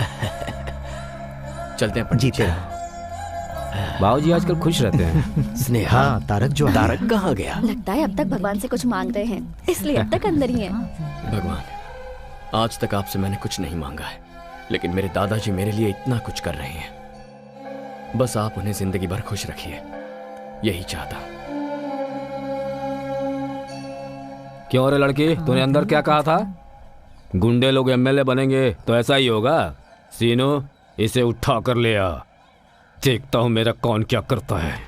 F: चलते हैं
D: जीते रहो।
H: बाबूजी आजकल खुश रहते हैं।
B: स्नेहा।
D: हाँ, तारक जो है।
B: तारक कहाँ गया?
I: लगता है अब तक भगवान से कुछ मांग रहे हैं, इसलिए अब तक अंदर ही है।
F: भगवान, आज तक आपसे मैंने कुछ नहीं मांगा है, लेकिन मेरे दादाजी मेरे लिए इतना कुछ कर रहे हैं। बस आप उन्हें जिंदगी भर खुश रखिए, यही चाहता।
H: क्यों रे लड़की, तूने अंदर क्या कहा था? गुंडे लोग एमएलए बनेंगे तो ऐसा ही होगा। सीनू, इसे उठा कर ले आ, देखता हूं मेरा कौन क्या करता है।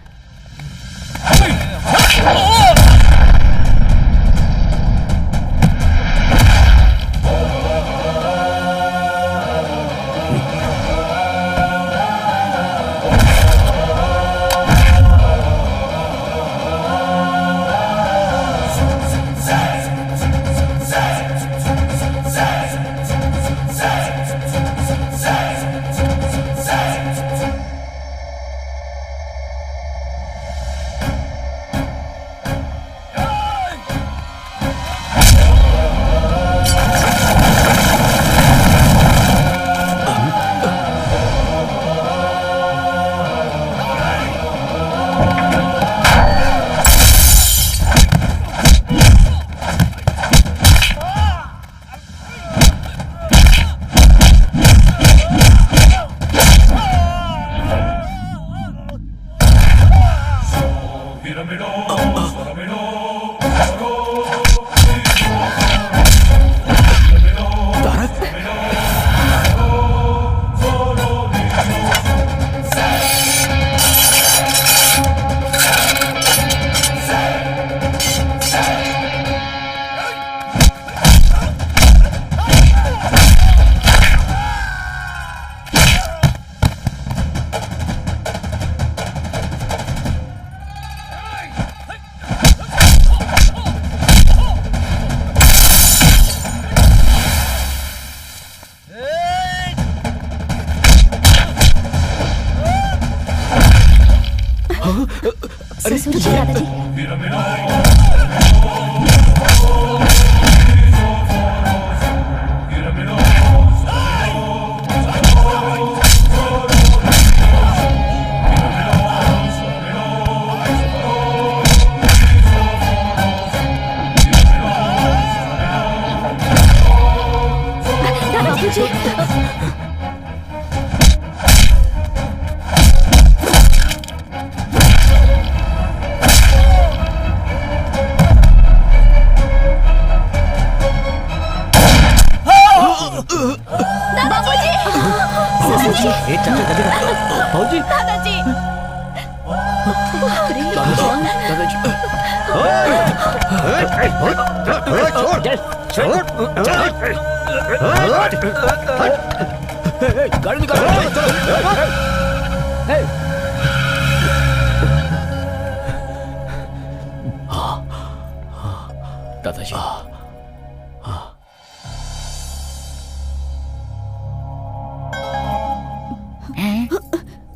I: ससुर जी, दादाजी।
F: दादाजी,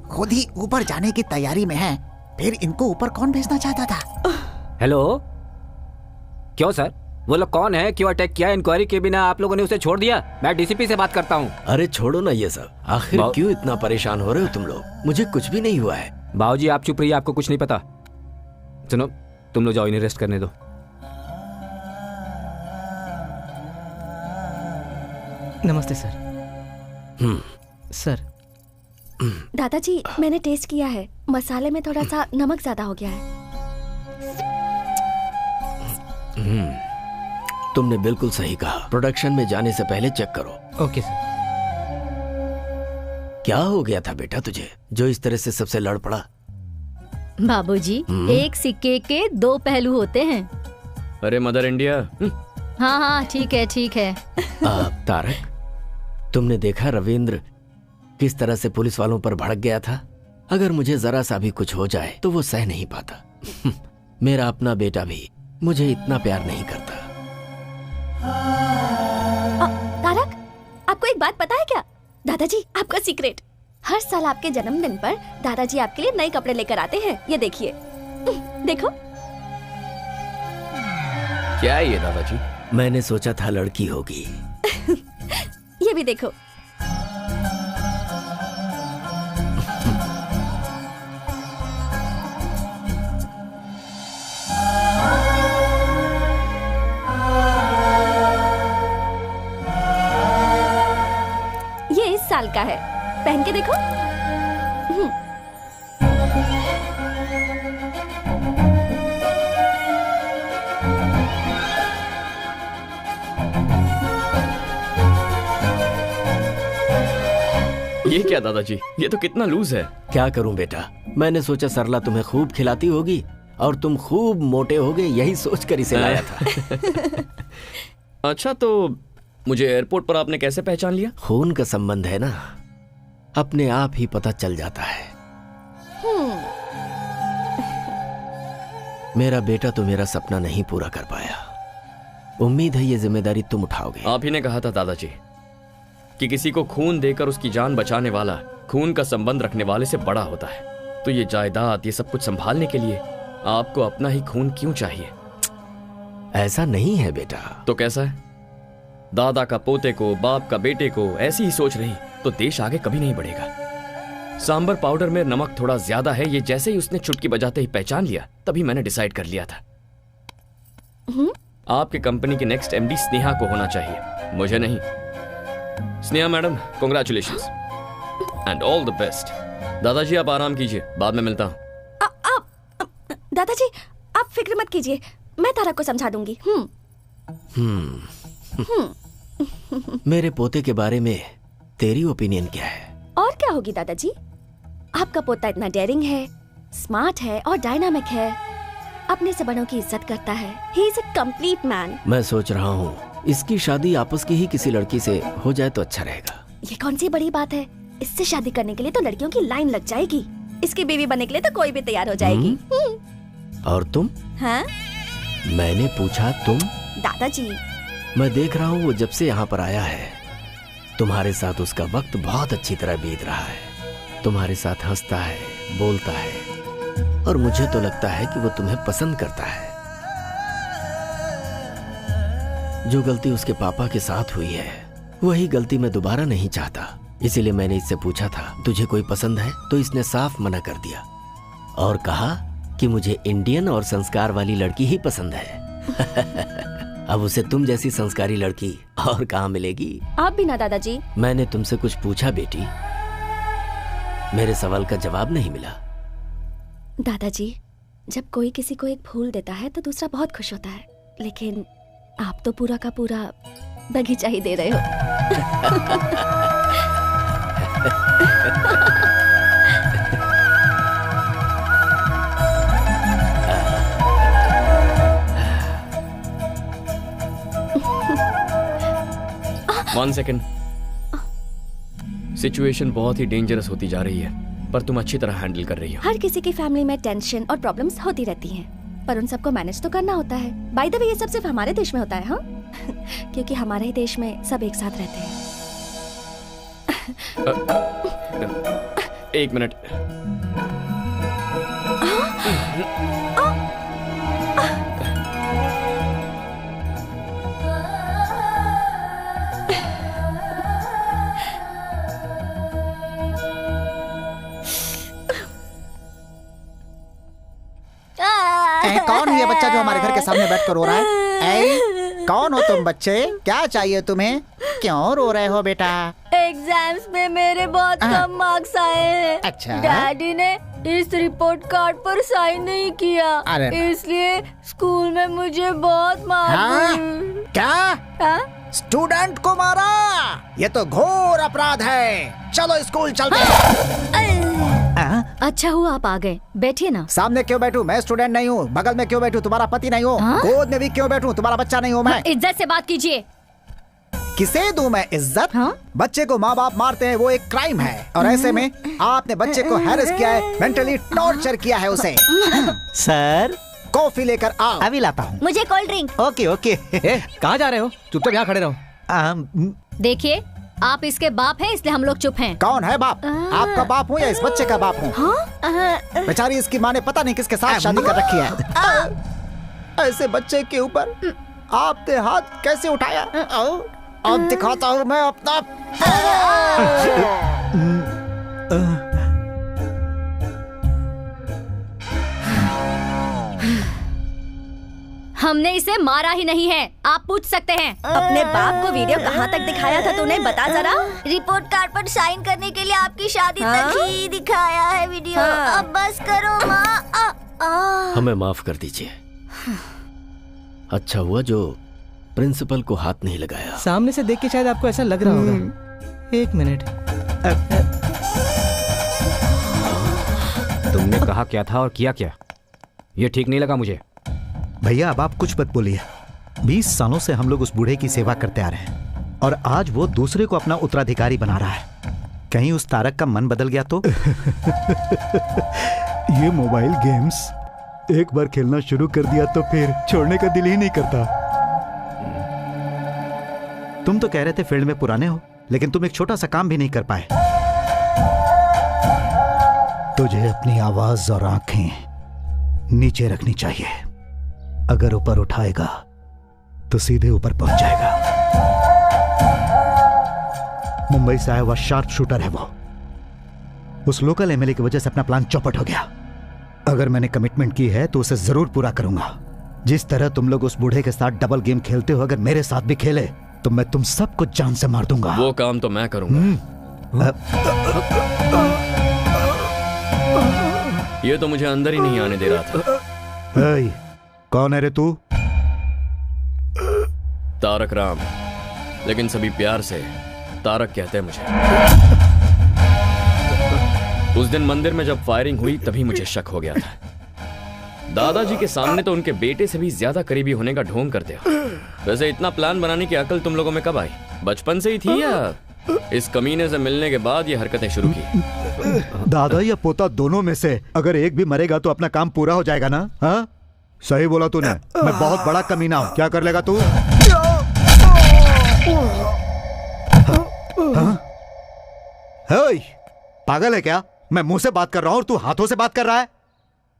L: खुद ही ऊपर जाने की तैयारी में है फिर इनको ऊपर कौन भेजना चाहता था?
H: हेलो, क्यों सर? वो लोग कौन है? क्यों अटैक किया? इंक्वायरी के बिना आप लोगों ने उसे छोड़ दिया? मैं डीसीपी से बात करता हूँ।
B: अरे छोड़ो ना ये सब, आखिर क्यों इतना परेशान हो रहे हो तुम लोग? मुझे कुछ भी नहीं हुआ है।
H: बाबूजी आप चुप रहिए, आपको कुछ नहीं पता। सुनो, तुम लोग जाओ, इन्हें रेस्ट करने दो।
M: नमस्ते सर। सर।
I: दादाजी, मैंने टेस्ट किया है, मसाले में थोड़ा सा नमक ज्यादा हो गया है।
B: तुमने बिल्कुल सही कहा। प्रोडक्शन में जाने से पहले चेक करो।
M: Okay sir.
B: क्या हो गया था बेटा तुझे, जो इस तरह से सबसे लड़ पड़ा?
G: बाबूजी, एक सिक्के के 2 पहलू होते हैं।
F: अरे मदर इंडिया।
G: हाँ हाँ, ठीक है ठीक है।
B: तारक, तुमने देखा रविंद्र किस तरह से पुलिस वालों पर भड़क गया था? अगर मुझे जरा सा भी कुछ हो जाए तो वो सह नहीं पाता। मेरा अपना बेटा भी मुझे इतना प्यार नहीं करता।
I: तारक, आपको एक बात पता है क्या? दादाजी, आपका सीक्रेट, हर साल आपके जन्मदिन पर दादाजी आपके लिए नए कपड़े लेकर आते हैं। ये देखिए, देखो।
F: क्या है ये दादाजी?
B: मैंने सोचा था लड़की होगी।
I: ये भी देखो। ये इस साल का है, पहन के देखो।
F: ये क्या दादाजी, ये तो कितना लूज है।
B: क्या करूं बेटा, मैंने सोचा सरला तुम्हें खूब खिलाती होगी और तुम खूब मोटे होगे, यही सोचकर इसे लाया था।
F: अच्छा, तो मुझे एयरपोर्ट पर आपने कैसे पहचान लिया?
B: खून का संबंध है ना, अपने आप ही पता चल जाता है। मेरा बेटा तो मेरा सपना नहीं पूरा कर पाया। उम्मीद है ये जिम्मेदारी तुम उठाओगे।
F: आप ही ने कहा था दादाजी कि किसी को खून देकर उसकी जान बचाने वाला खून का संबंध रखने वाले से बड़ा होता है। तो ये जायदाद, ये सब कुछ संभालने के लिए आपको अपना ही खून क्यों चाहिए?
B: ऐसा नहीं है बेटा।
F: तो कैसा है? दादा का पोते को, बाप का बेटे को ऐसी ही सोच रही तो देश आगे कभी नहीं बढ़ेगा। सांबर पाउडर में नमक थोड़ा ज्यादा है, ये जैसे ही उसने चुटकी बजाते ही पहचान लिया, तभी मैंने डिसाइड कर लिया था आपकी कंपनी की नेक्स्ट एमडी स्नेहा को होना चाहिए, मुझे नहीं। Sneha madam, congratulations and all the best. दादाजी आप आराम कीजिए, बाद में मिलता हूं।
I: दादाजी, आप फिक्र मत कीजिए, मैं तारा को समझा दूंगी।
B: मेरे पोते के बारे में तेरी ओपिनियन क्या है?
I: और क्या होगी दादाजी, आपका पोता इतना डेयरिंग है, स्मार्ट है और डायनामिक है, अपने से बड़ों की इज्जत करता है। He is a complete man.
B: मैं सोच रहा हूँ इसकी शादी आपस की ही किसी लड़की से हो जाए तो अच्छा रहेगा।
I: ये कौन सी बड़ी बात है? इससे शादी करने के लिए तो लड़कियों की लाइन लग जाएगी। इसकी बीवी बनने के लिए तो कोई भी तैयार हो जाएगी।
B: और तुम?
I: हाँ?
B: मैंने पूछा तुम?
I: दादाजी,
B: मैं देख रहा हूँ वो जब से यहाँ पर आया है तुम्हारे साथ उसका वक्त बहुत अच्छी तरह बीत रहा है। तुम्हारे साथ हंसता है, बोलता है और मुझे तो लगता है कि वो तुम्हें पसंद करता है। जो गलती उसके पापा के साथ हुई है वही गलती मैं दोबारा नहीं चाहता। इसीलिए मैंने इससे पूछा था तुझे कोई पसंद है, तो इसने साफ मना कर दिया और कहा कि मुझे इंडियन और संस्कार वाली लड़की ही पसंद है। अब उसे तुम जैसी संस्कारी लड़की और कहाँ मिलेगी?
I: आप भी ना दादाजी।
B: मैंने तुमसे कुछ पूछा बेटी, मेरे सवाल का जवाब नहीं मिला।
I: दादाजी, जब कोई किसी को एक फूल देता है तो दूसरा बहुत खुश होता है, लेकिन आप तो पूरा का पूरा बगीचा ही दे रहे हो।
F: 1 सेकेंड। सिचुएशन बहुत ही डेंजरस होती जा रही है, पर तुम अच्छी तरह हैंडल कर रही हो।
I: हर किसी की फैमिली में टेंशन और प्रॉब्लम्स होती रहती हैं, पर उन सबको मैनेज तो करना होता है। बाय द वे, ये सब सिर्फ हमारे देश में होता है, हाँ? क्योंकि हमारे ही देश में सब एक साथ रहते हैं।
F: एक मिनट।
L: कौन है ये बच्चा जो हमारे घर के सामने बैठ कर रो रहा है? कौन हो तुम बच्चे? क्या चाहिए तुम्हें? क्यों रो रहे हो बेटा?
I: एग्जाम्स में मेरे बहुत कम मार्क्स आए हैं।
L: अच्छा।
I: डैडी ने इस रिपोर्ट कार्ड पर साइन नहीं किया, इसलिए स्कूल में मुझे बहुत मारा।
L: क्या? स्टूडेंट को मारा? ये तो घोर अपराध है। चलो स्कूल चलते हैं।
G: अच्छा हुआ आप आ गए, बैठिए ना।
L: सामने क्यों बैठूं? मैं स्टूडेंट नहीं हूँ। बगल में क्यों बैठूं? तुम्हारा पति नहीं हूँ। गोद में भी क्यों बैठूं? तुम्हारा बच्चा नहीं हूँ मैं।
G: इज्जत से बात कीजिए।
L: किसे दूं मैं इज्जत? बच्चे को माँ बाप मारते हैं, वो एक क्राइम है। और ऐसे में आपने बच्चे को हैरेस किया है, मेंटली टॉर्चर किया है उसे।
J: सर
L: कॉफी लेकर आओ। अभी लाता हूँ।
I: मुझे कोल्ड ड्रिंक।
L: Okay okay.
M: कहाँ जा रहे हो? चुपचाप यहाँ खड़े रहो।
G: देखिए, आप इसके बाप हैं, इसलिए हम लोग चुप हैं।
L: कौन है बाप? आपका बाप हूँ या इस बच्चे का बाप हूँ? बेचारी इसकी माँ ने पता नहीं किसके साथ शादी कर रखी है। ऐसे बच्चे के ऊपर आपने हाथ कैसे उठाया? अब दिखाता हूँ मैं अपना।
G: हमने इसे मारा ही नहीं है, आप पूछ सकते हैं।
I: अपने बाप को वीडियो कहाँ तक दिखाया था तूने? बता जरा।
K: रिपोर्ट कार्ड पर साइन करने के लिए आपकी शादी तक ही दिखाया है वीडियो। अब बस करो माँ।
B: हमें माफ कर दीजिए। अच्छा हुआ जो प्रिंसिपल को हाथ नहीं लगाया।
M: सामने से देख के शायद आपको ऐसा लग रहा होगा। एक मिनट।
H: तुमने कहा क्या था और किया क्या? ये ठीक नहीं लगा मुझे।
D: भैया अब आप कुछ मत बोलिए। 20 सालों से हम लोग उस बूढ़े की सेवा करते आ रहे हैं और आज वो दूसरे को अपना उत्तराधिकारी बना रहा है। कहीं उस तारक का मन बदल गया तो?
N: ये मोबाइल गेम्स एक बार खेलना शुरू कर दिया तो फिर छोड़ने का दिल ही नहीं करता।
D: तुम तो कह रहे थे फील्ड में पुराने हो, लेकिन तुम एक छोटा सा काम भी नहीं कर पाए। तुझे अपनी आवाज और आंखें नीचे रखनी चाहिए। अगर ऊपर उठाएगा तो सीधे ऊपर पहुंच जाएगा। मुंबई से आया हुआ शार्प शूटर है वो। उस लोकल एमएलए की वजह से अपना प्लान चौपट हो गया। अगर मैंने कमिटमेंट की है तो उसे जरूर पूरा करूंगा। जिस तरह तुम लोग उस बूढ़े के साथ डबल गेम खेलते हो, अगर मेरे साथ भी खेले तो मैं तुम सबको जान से मार दूंगा।
F: वो काम तो मैं करूंगा। ये तो मुझे अंदर ही नहीं आने दे रहा था।
D: कौन है रे तू?
F: तारक राम, लेकिन सभी प्यार से तारक कहते हैं मुझे। उस दिन मंदिर में जब फायरिंग हुई तभी मुझे शक हो गया था। दादाजी के सामने तो उनके बेटे से भी ज्यादा करीबी होने का ढोंग करते हो। वैसे इतना प्लान बनाने की अकल तुम लोगों में कब आई? बचपन से ही थी या इस कमीने से मिलने के बाद ये हरकतें शुरू की?
D: दादा या पोता दोनों में से अगर एक भी मरेगा तो अपना काम पूरा हो जाएगा ना? हाँ सही बोला तूने। मैं बहुत बड़ा कमीना हूं। क्या कर लेगा तू? पागल है क्या? मैं मुंह से बात कर रहा हूं और तू हाथों से बात कर रहा है।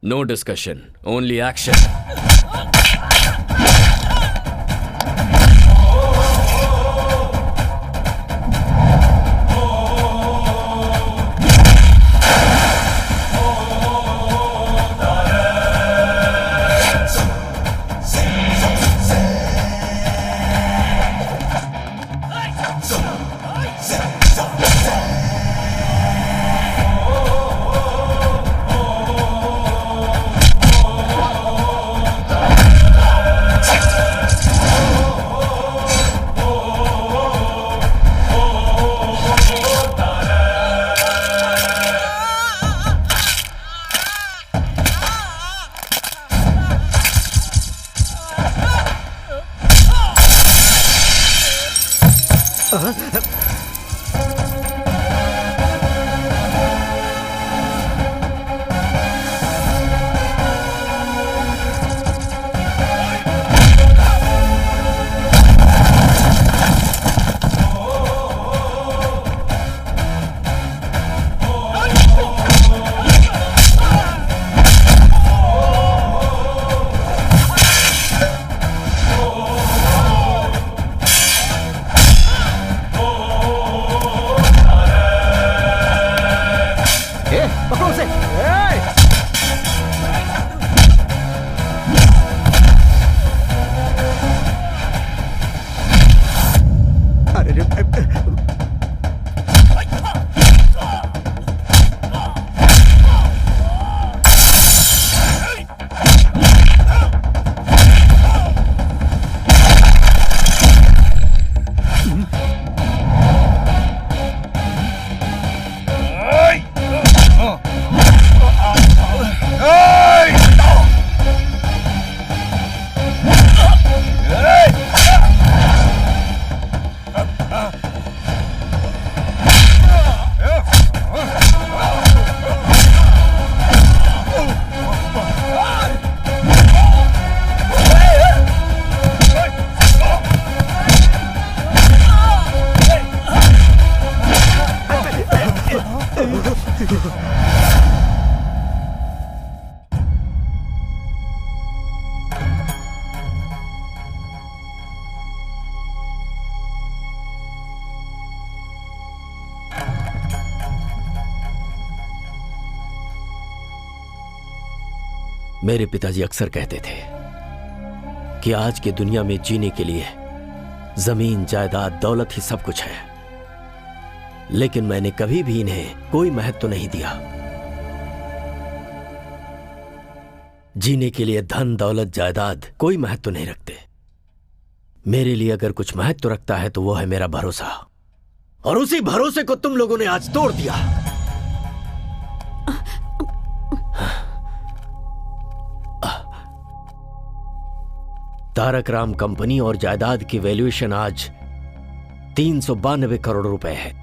F: No discussion, only action.
B: मेरे पिताजी अक्सर कहते थे कि आज की दुनिया में जीने के लिए जमीन, जायदाद, दौलत ही सब कुछ है, लेकिन मैंने कभी भी इन्हें कोई महत्व नहीं दिया। जीने के लिए धन, दौलत, जायदाद कोई महत्व नहीं रखते। मेरे लिए अगर कुछ महत्व रखता है तो वो है मेरा भरोसा, और उसी भरोसे को तुम लोगों ने आज तोड़ दिया। तारक राम कंपनी और जायदाद की वैल्यूएशन आज 392 करोड़ रुपए है।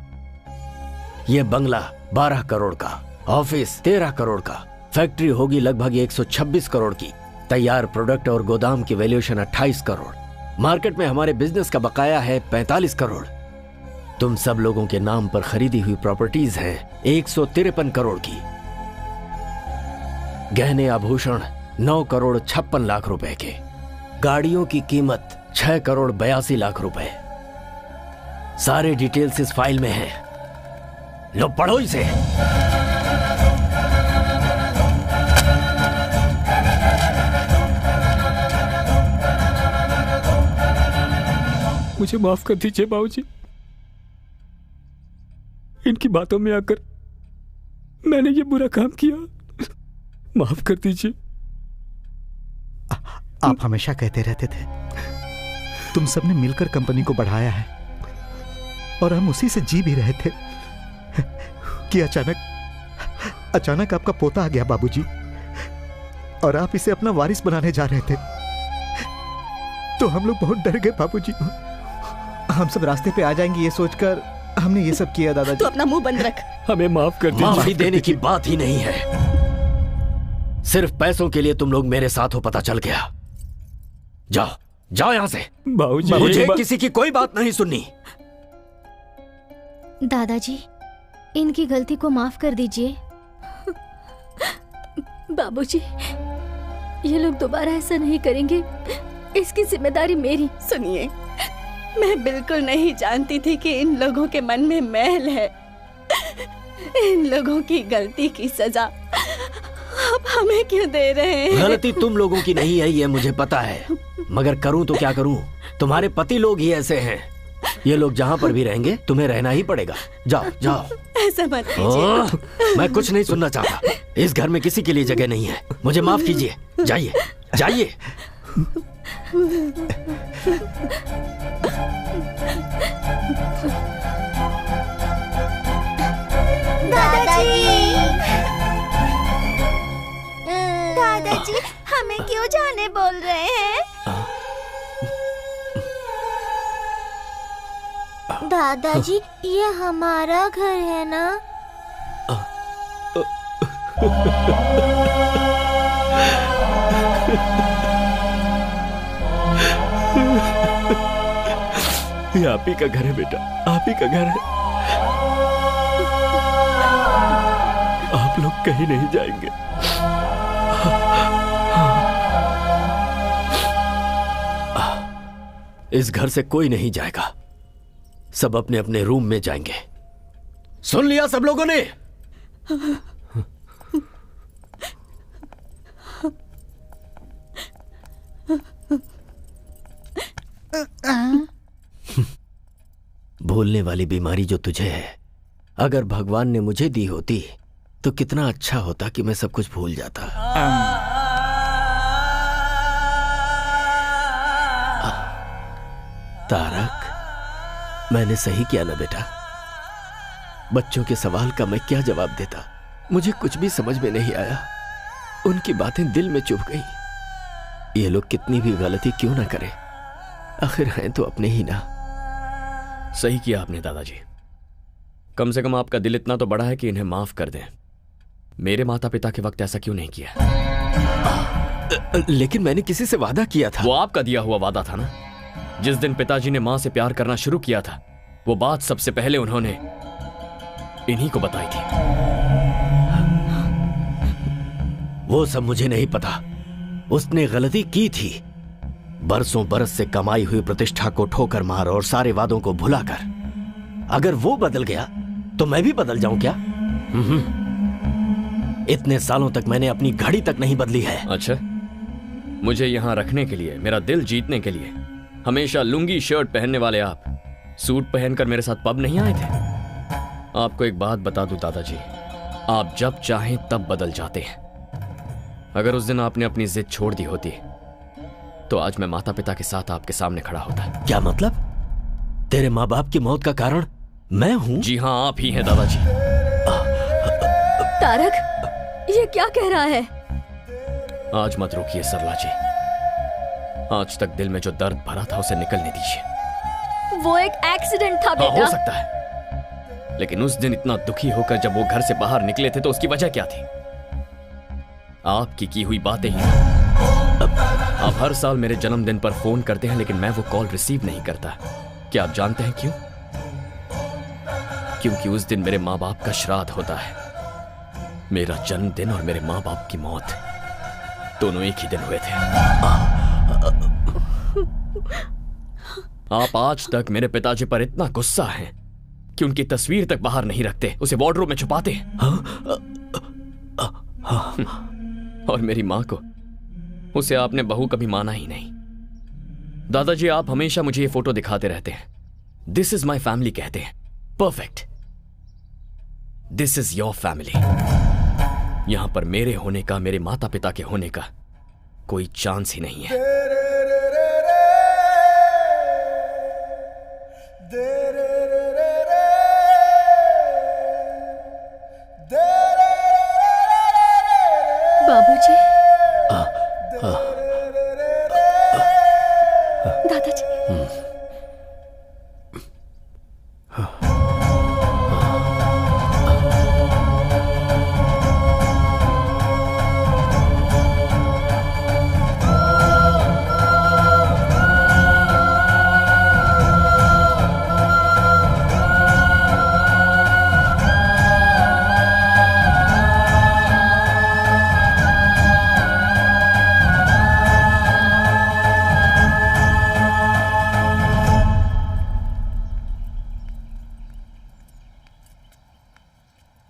B: यह बंगला 12 करोड़ का, ऑफिस 13 करोड़ का, फैक्ट्री होगी लगभग 126 करोड़ की, तैयार प्रोडक्ट और गोदाम की वैल्यूएशन 28 करोड़, मार्केट में हमारे बिजनेस का बकाया है 45 करोड़। तुम सब लोगों के नाम पर खरीदी हुई प्रॉपर्टीज हैं 153 करोड़ की, गहने आभूषण 9 करोड़ 56 लाख रुपए के, गाड़ियों की कीमत 6 करोड़ 82 लाख रुपए। सारे डिटेल्स इस फाइल में हैं। लो पढ़ो इसे।
O: मुझे माफ कर दीजिए बाबूजी, इनकी बातों में आकर मैंने ये बुरा काम किया, माफ कर दीजिए।
D: आप हमेशा कहते रहते थे तुम सबने मिलकर कंपनी को बढ़ाया है, और हम उसी से जी भी रहे थे कि अचानक आपका पोता आ गया बाबूजी, और आप इसे अपना वारिस बनाने जा रहे थे। तो हम लोग बहुत डर गए बाबूजी।
M: हम सब रास्ते पे आ जाएंगे ये सोचकर हमने ये सब किया दादाजी।
I: तो अपना मुंह बंद रख।
O: हमें माफ कर दीजिए।
B: माफी देने की बात ही नहीं है, सिर्फ पैसों के लिए तुम लोग मेरे साथ हो, पता चल गया। जाओ जाओ यहां से।
O: बाबूजी,
B: मुझे किसी की कोई बात नहीं सुननी।
G: दादाजी, इनकी गलती को माफ कर दीजिए।
I: बाबूजी, ये लोग दोबारा ऐसा नहीं करेंगे, इसकी जिम्मेदारी मेरी। सुनिए, मैं बिल्कुल नहीं जानती थी कि इन लोगों के मन में मैल है। इन लोगों की गलती की सजा आप हमें क्यों दे रहे हैं?
B: गलती तुम लोगों की नहीं है, ये मुझे पता है, मगर करूं तो क्या करूं? तुम्हारे पति लोग ही ऐसे हैं। ये लोग जहां पर भी रहेंगे तुम्हें रहना ही पड़ेगा। जाओ जाओ।
I: ऐसा मत कीजिए।
B: मैं कुछ नहीं सुनना चाहता। इस घर में किसी के लिए जगह नहीं है। मुझे माफ कीजिए। जाइए जाइए।
K: दादाजी, हमें क्यों जाने बोल रहे हैं? दादाजी, ये हमारा घर है ना?
B: ये आप ही का घर है बेटा, आप ही का घर है। आप लोग कहीं नहीं जाएंगे। इस घर से कोई नहीं जाएगा, सब अपने अपने रूम में जाएंगे। सुन लिया सब लोगों ने? भूलने वाली बीमारी जो तुझे है, अगर भगवान ने मुझे दी होती तो कितना अच्छा होता कि मैं सब कुछ भूल जाता। तारक, मैंने सही किया ना बेटा? बच्चों के सवाल का मैं क्या जवाब देता? मुझे कुछ भी समझ में नहीं आया। उनकी बातें दिल में चुभ गई। ये लोग कितनी भी गलती क्यों ना करें, आखिर हैं तो अपने ही ना।
F: सही किया आपने दादाजी। कम से कम आपका दिल इतना तो बड़ा है कि इन्हें माफ कर दें। मेरे माता पिता के वक्त ऐसा क्यों नहीं किया?
B: लेकिन मैंने किसी से वादा किया था।
F: वो आपका दिया हुआ वादा था ना। जिस दिन पिताजी ने मां से प्यार करना शुरू किया था, वो बात सबसे पहले उन्होंने इन्हीं को बताई थी।
B: वो सब मुझे नहीं पता। उसने गलती की थी। बरसों बरस से कमाई हुई प्रतिष्ठा को ठोकर मार और सारे वादों को भुलाकर। अगर वो बदल गया तो मैं भी बदल जाऊं क्या? इतने सालों तक मैंने अपनी घड़ी तक नहीं बदली है।
F: अच्छा, मुझे यहां रखने के लिए, मेरा दिल जीतने के लिए हमेशा लुंगी शर्ट पहनने वाले आप सूट पहनकर मेरे साथ पब नहीं आए थे? आपको एक बात बता दूं दादाजी, आप जब चाहें तब बदल जाते हैं। अगर उस दिन आपने अपनी जिद छोड़ दी होती तो आज मैं माता पिता के साथ आपके सामने खड़ा होता।
B: क्या मतलब? तेरे माँ बाप की मौत का कारण मैं हूं?
F: जी हाँ, आप ही हैं दादाजी।
I: तारक, ये क्या कह रहा है?
F: आज मत रोकिए सरला जी। आज तक दिल में जो दर्द भरा था उसे निकलने दीजिए।
I: वो एक एक्सीडेंट था बेटा।
F: हो सकता है, लेकिन उस दिन इतना दुखी होकर जब वो घर से बाहर निकले थे तो उसकी वजह क्या थी? आपकी की हुई बातें ही। आप हर साल मेरे जन्मदिन पर फोन करते हैं लेकिन मैं वो कॉल रिसीव नहीं करता। क्या आप जानते हैं क्यों? क्योंकि उस दिन मेरे माँ बाप का श्राद्ध होता है। मेरा जन्मदिन और मेरे माँ बाप की मौत दोनों एक ही दिन हुए थे। आप आज तक मेरे पिताजी पर इतना गुस्सा हैं कि उनकी तस्वीर तक बाहर नहीं रखते, उसे वार्डरोब में छुपाते हैं। और मेरी मां को, उसे आपने बहू कभी माना ही नहीं। दादाजी, आप हमेशा मुझे ये फोटो दिखाते रहते हैं। दिस इज माई फैमिली कहते हैं। Perfect, this is your family. यहां पर मेरे होने का, मेरे माता पिता के होने का कोई चांस ही नहीं है।
I: बाबूजी, दादाजी,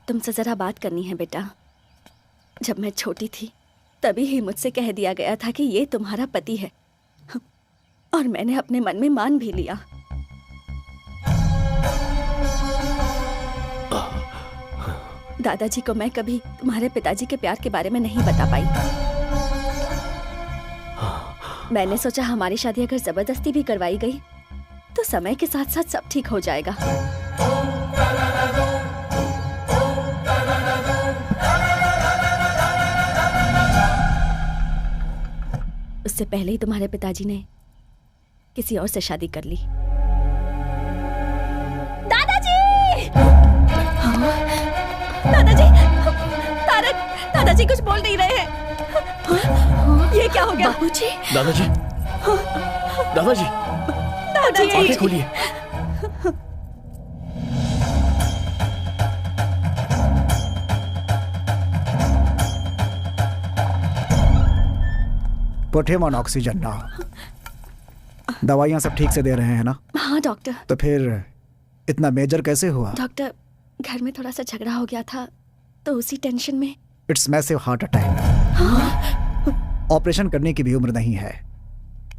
I: तुमसे जरा बात करनी है बेटा। जब मैं छोटी थी तभी ही मुझसे कह दिया गया था कि ये तुम्हारा पति है, और मैंने अपने मन में मान भी लिया। दादाजी को मैं कभी तुम्हारे पिताजी के प्यार के बारे में नहीं बता पाई। मैंने सोचा हमारी शादी अगर जबरदस्ती भी करवाई गई तो समय के साथ साथ सब ठीक हो जाएगा। उससे पहले ही तुम्हारे पिताजी ने किसी और से शादी कर ली। दादाजी! हाँ? दादाजी! तारक! दादाजी कुछ बोल नहीं रहे हैं। हाँ? ये क्या हो गया? बाबूजी!
F: दादाजी! दादाजी!
I: दादाजी!
F: आंखें खोलिए।
P: Put him on oxygen now. दवाइयाँ सब ठीक से दे रहे हैं ना?
I: हाँ डॉक्टर।
P: तो फिर इतना मेजर कैसे हुआ?
I: डॉक्टर, घर में थोड़ा सा झगड़ा हो गया था तो उसी टेंशन में।
P: It's massive heart attack. Operation करने की भी उम्र नहीं है।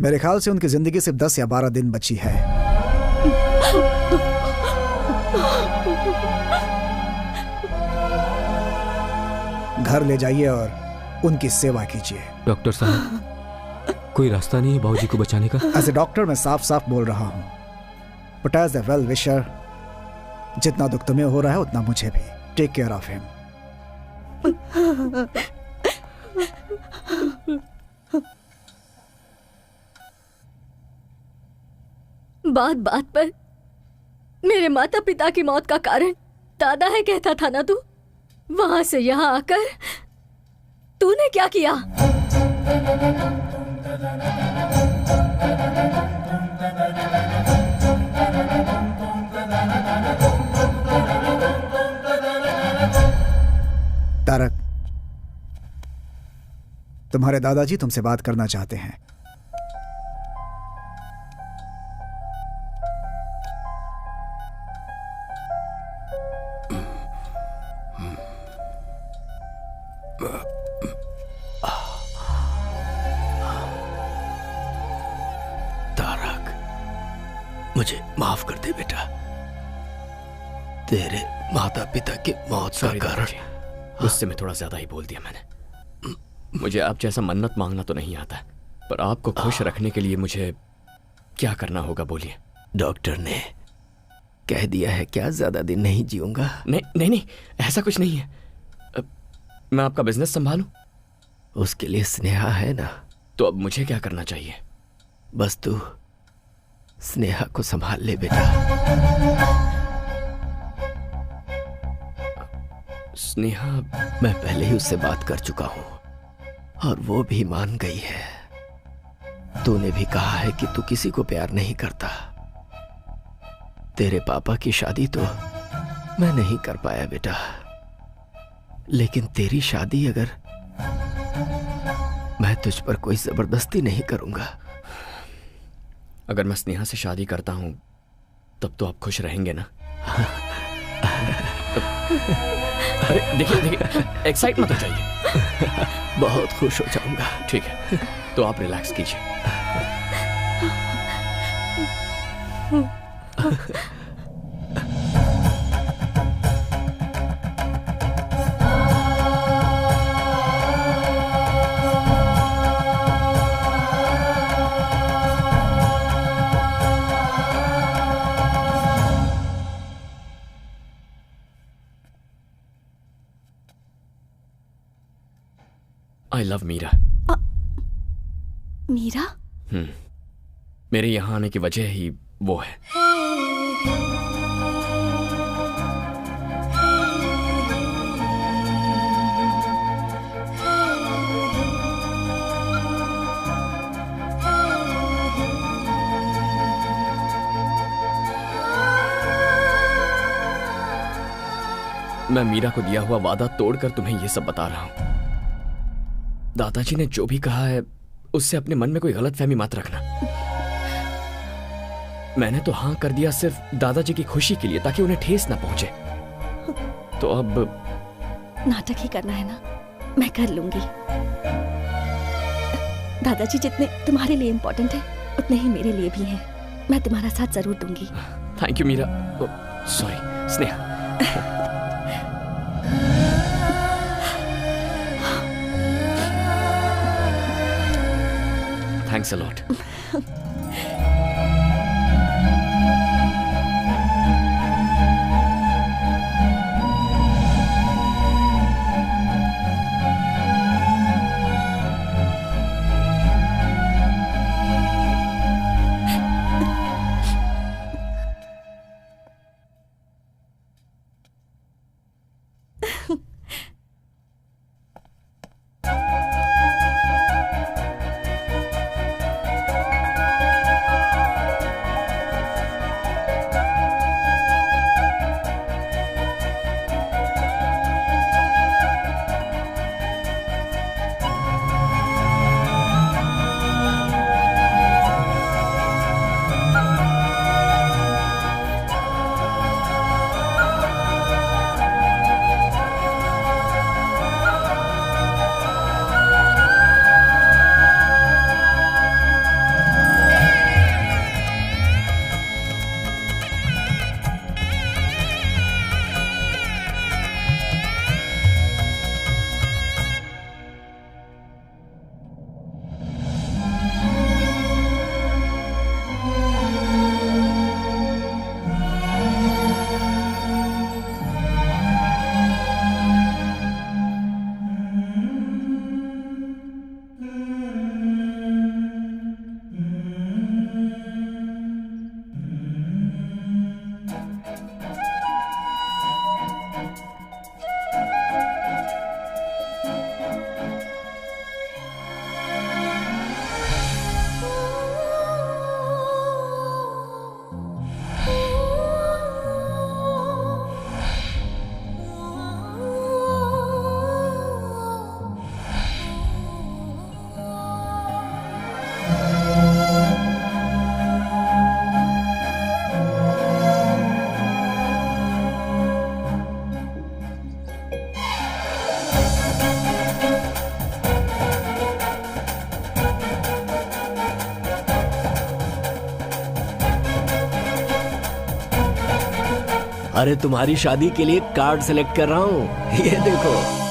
P: मेरे ख्याल से उनकी जिंदगी सिर्फ 10 या 12 दिन बची है। घर ले जाइए और उनकी सेवा कीजिए।
O: डॉक्टर साहब, कोई रास्ता नहीं है बाबूजी को बचाने का?
P: एज ए डॉक्टर मैं साफ साफ बोल रहा हूँ, but as a well wisher, जितना दुख तुम्हें हो रहा है उतना मुझे भी। Take care of him.
I: बात बात पर मेरे माता पिता की मौत का कारण दादा है कहता था ना तू? वहां से यहां आकर तूने क्या किया?
P: तारक, तुम्हारे दादाजी तुमसे बात करना चाहते हैं।
B: तारक, मुझे माफ कर दे बेटा। तेरे माता पिता की मौत का कारण
F: उससे मैं थोड़ा ज्यादा ही बोल दिया मैंने। मुझे आप जैसा मन्नत मांगना तो नहीं आता, पर आपको खुश रखने के लिए मुझे क्या करना होगा बोलिए।
B: डॉक्टर ने कह दिया है क्या ज्यादा दिन नहीं जीऊंगा?
F: नहीं नहीं नहीं, ऐसा कुछ नहीं है। मैं आपका बिजनेस संभालूं?
B: उसके लिए स्नेहा है ना।
F: तो अब मुझे क्या करना चाहिए?
B: बस तू स्नेहा को संभाल ले बेटा।
F: स्नेहा,
B: मैं पहले ही उससे बात कर चुका हूं और वो भी मान गई है। तूने भी कहा है कि तू किसी को प्यार नहीं करता। तेरे पापा की शादी तो मैं नहीं कर पाया बेटा, लेकिन तेरी शादी अगर मैं तुझ पर कोई जबरदस्ती नहीं करूंगा।
F: अगर मैं स्नेहा से शादी करता हूं तब तो आप खुश रहेंगे ना? अरे देखिए देखिए, एक्साइट मत हो जाइए।
B: बहुत खुश हो जाऊंगा।
F: ठीक है, तो आप रिलैक्स कीजिए। I love Meera.
I: मीरा?
F: मेरे यहां आने की वजह ही वो है। मैं मीरा को दिया हुआ वादा तोड़कर तुम्हें यह सब बता रहा हूं। दादाजी ने जो भी कहा है उससे अपने मन में कोई गलतफहमी मत रखना। मैंने तो हां कर दिया सिर्फ दादाजी की खुशी के लिए, ताकि उन्हें ठेस ना पहुंचे। तो अब
I: नाटक ही करना है ना? मैं कर लूंगी। दादाजी जितने तुम्हारे लिए इम्पोर्टेंट है उतने ही मेरे लिए भी हैं। मैं तुम्हारा साथ जरूर दूंगी।
F: Thank you Meera. Sorry Sneha. Thanks a lot.
B: अरे तुम्हारी शादी के लिए कार्ड सेलेक्ट कर रहा हूँ, ये देखो।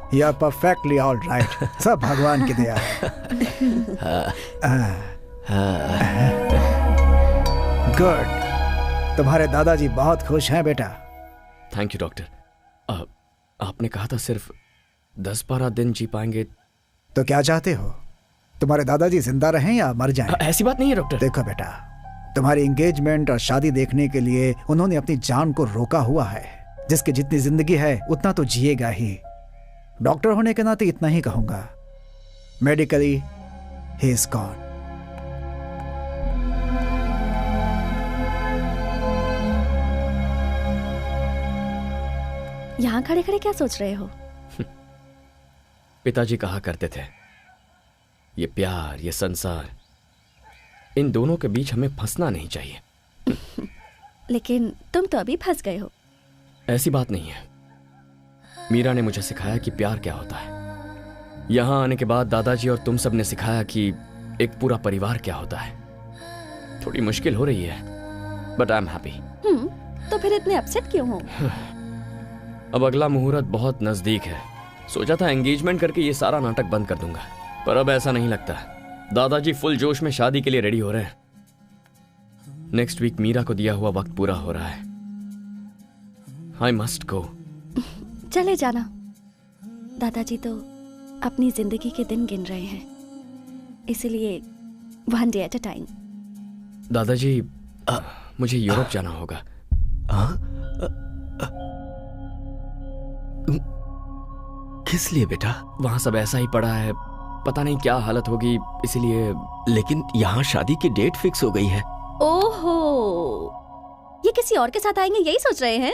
P: You are perfectly all right. सब भगवान की दया है। गुड। तुम्हारे दादाजी बहुत खुश हैं बेटा।
F: Thank you doctor. आपने कहा था सिर्फ 10-12 दिन जी पाएंगे।
P: तो क्या चाहते हो, तुम्हारे दादाजी जिंदा रहें या मर जाएं?
F: ऐसी बात नहीं है डॉक्टर।
P: देखो बेटा, तुम्हारी एंगेजमेंट और शादी देखने के लिए उन्होंने अपनी जान को रोका हुआ है। जिसकी जितनी जिंदगी है उतना तो जिएगा ही। डॉक्टर होने के नाते इतना ही कहूंगा, मेडिकली ही इज गॉन।
I: यहाँ खड़े खड़े क्या सोच रहे हो?
F: पिताजी कहा करते थे, ये प्यार, ये संसार, इन दोनों के बीच हमें फंसना नहीं चाहिए।
I: लेकिन तुम तो अभी फंस गए हो।
F: ऐसी बात नहीं है। मीरा ने मुझे सिखाया कि प्यार क्या होता है। यहां आने के बाद दादाजी और तुम सब ने सिखाया कि एक पूरा परिवार क्या होता है। थोड़ी मुश्किल हो रही है, बट आई एम हैप्पी।
I: तो फिर इतने अपसेट क्यों हो?
F: अब अगला मुहूर्त बहुत नजदीक है। सोचा था एंगेजमेंट करके ये सारा नाटक बंद कर दूंगा, पर अब ऐसा नहीं लगता। दादाजी फुल जोश में शादी के लिए रेडी हो रहे हैं। नेक्स्ट वीक मीरा को दिया हुआ वक्त पूरा हो रहा है। I must go.
I: चले जाना। दादाजी तो अपनी जिंदगी के दिन गिन रहे हैं, इसलिए one day at a time.
F: दादाजी, मुझे यूरोप जाना होगा।
B: किस लिए बेटा?
F: वहां सब ऐसा ही पड़ा है, पता नहीं क्या हालत होगी, इसीलिए।
B: लेकिन यहाँ शादी की डेट फिक्स हो गई है।
I: ओहो, ये किसी और के साथ आएंगे यही सोच रहे हैं?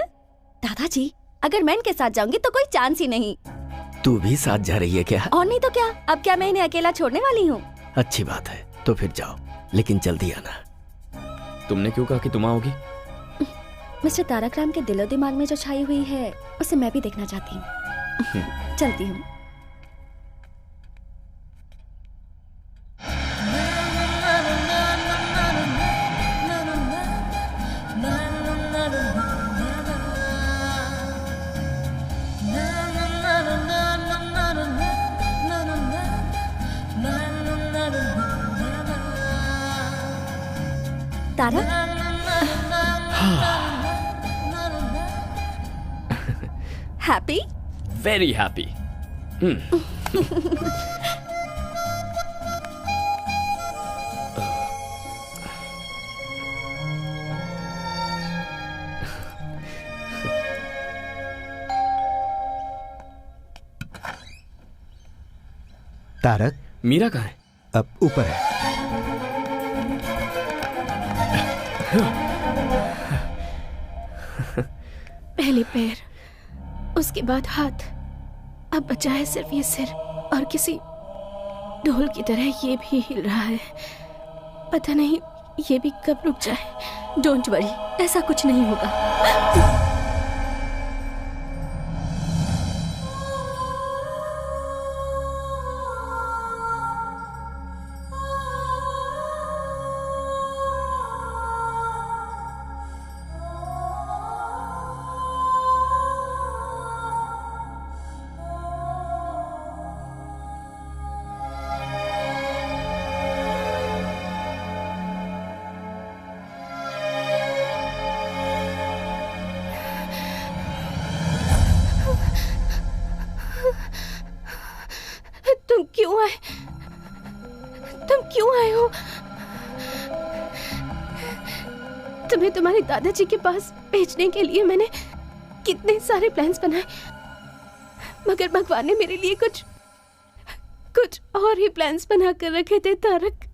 I: दादाजी, अगर मैं इनके साथ जाऊंगी तो कोई चांस ही नहीं।
B: तू भी साथ जा रही है क्या?
I: और नहीं तो क्या, अब क्या मैं इन्हें अकेला छोड़ने वाली हूँ?
B: अच्छी बात है, तो फिर जाओ, लेकिन जल्दी आना।
F: तुमने क्यों कहा कि तुम आओगी?
I: मिस्टर तारक राम के दिलो दिमाग में जो छाई हुई है उसे मैं भी देखना चाहती हूँ। चलती हूँ। Tarak, happy?
F: Very happy.
D: Tarak,
F: Meera कहाँ है?
D: अब ऊपर है।
A: पहले पैर, उसके बाद हाथ, अब बचा है सिर्फ ये सिर, और किसी ढोल की तरह ये भी हिल रहा है। पता नहीं ये भी कब रुक जाए। डोंट वरी, ऐसा कुछ नहीं होगा। तुम क्यों आए हो? तुम्हें तुम्हारे दादाजी के पास भेजने के लिए मैंने कितने सारे प्लान्स बनाए, मगर भगवान ने मेरे लिए कुछ और ही प्लान्स बना कर रखे थे तारक।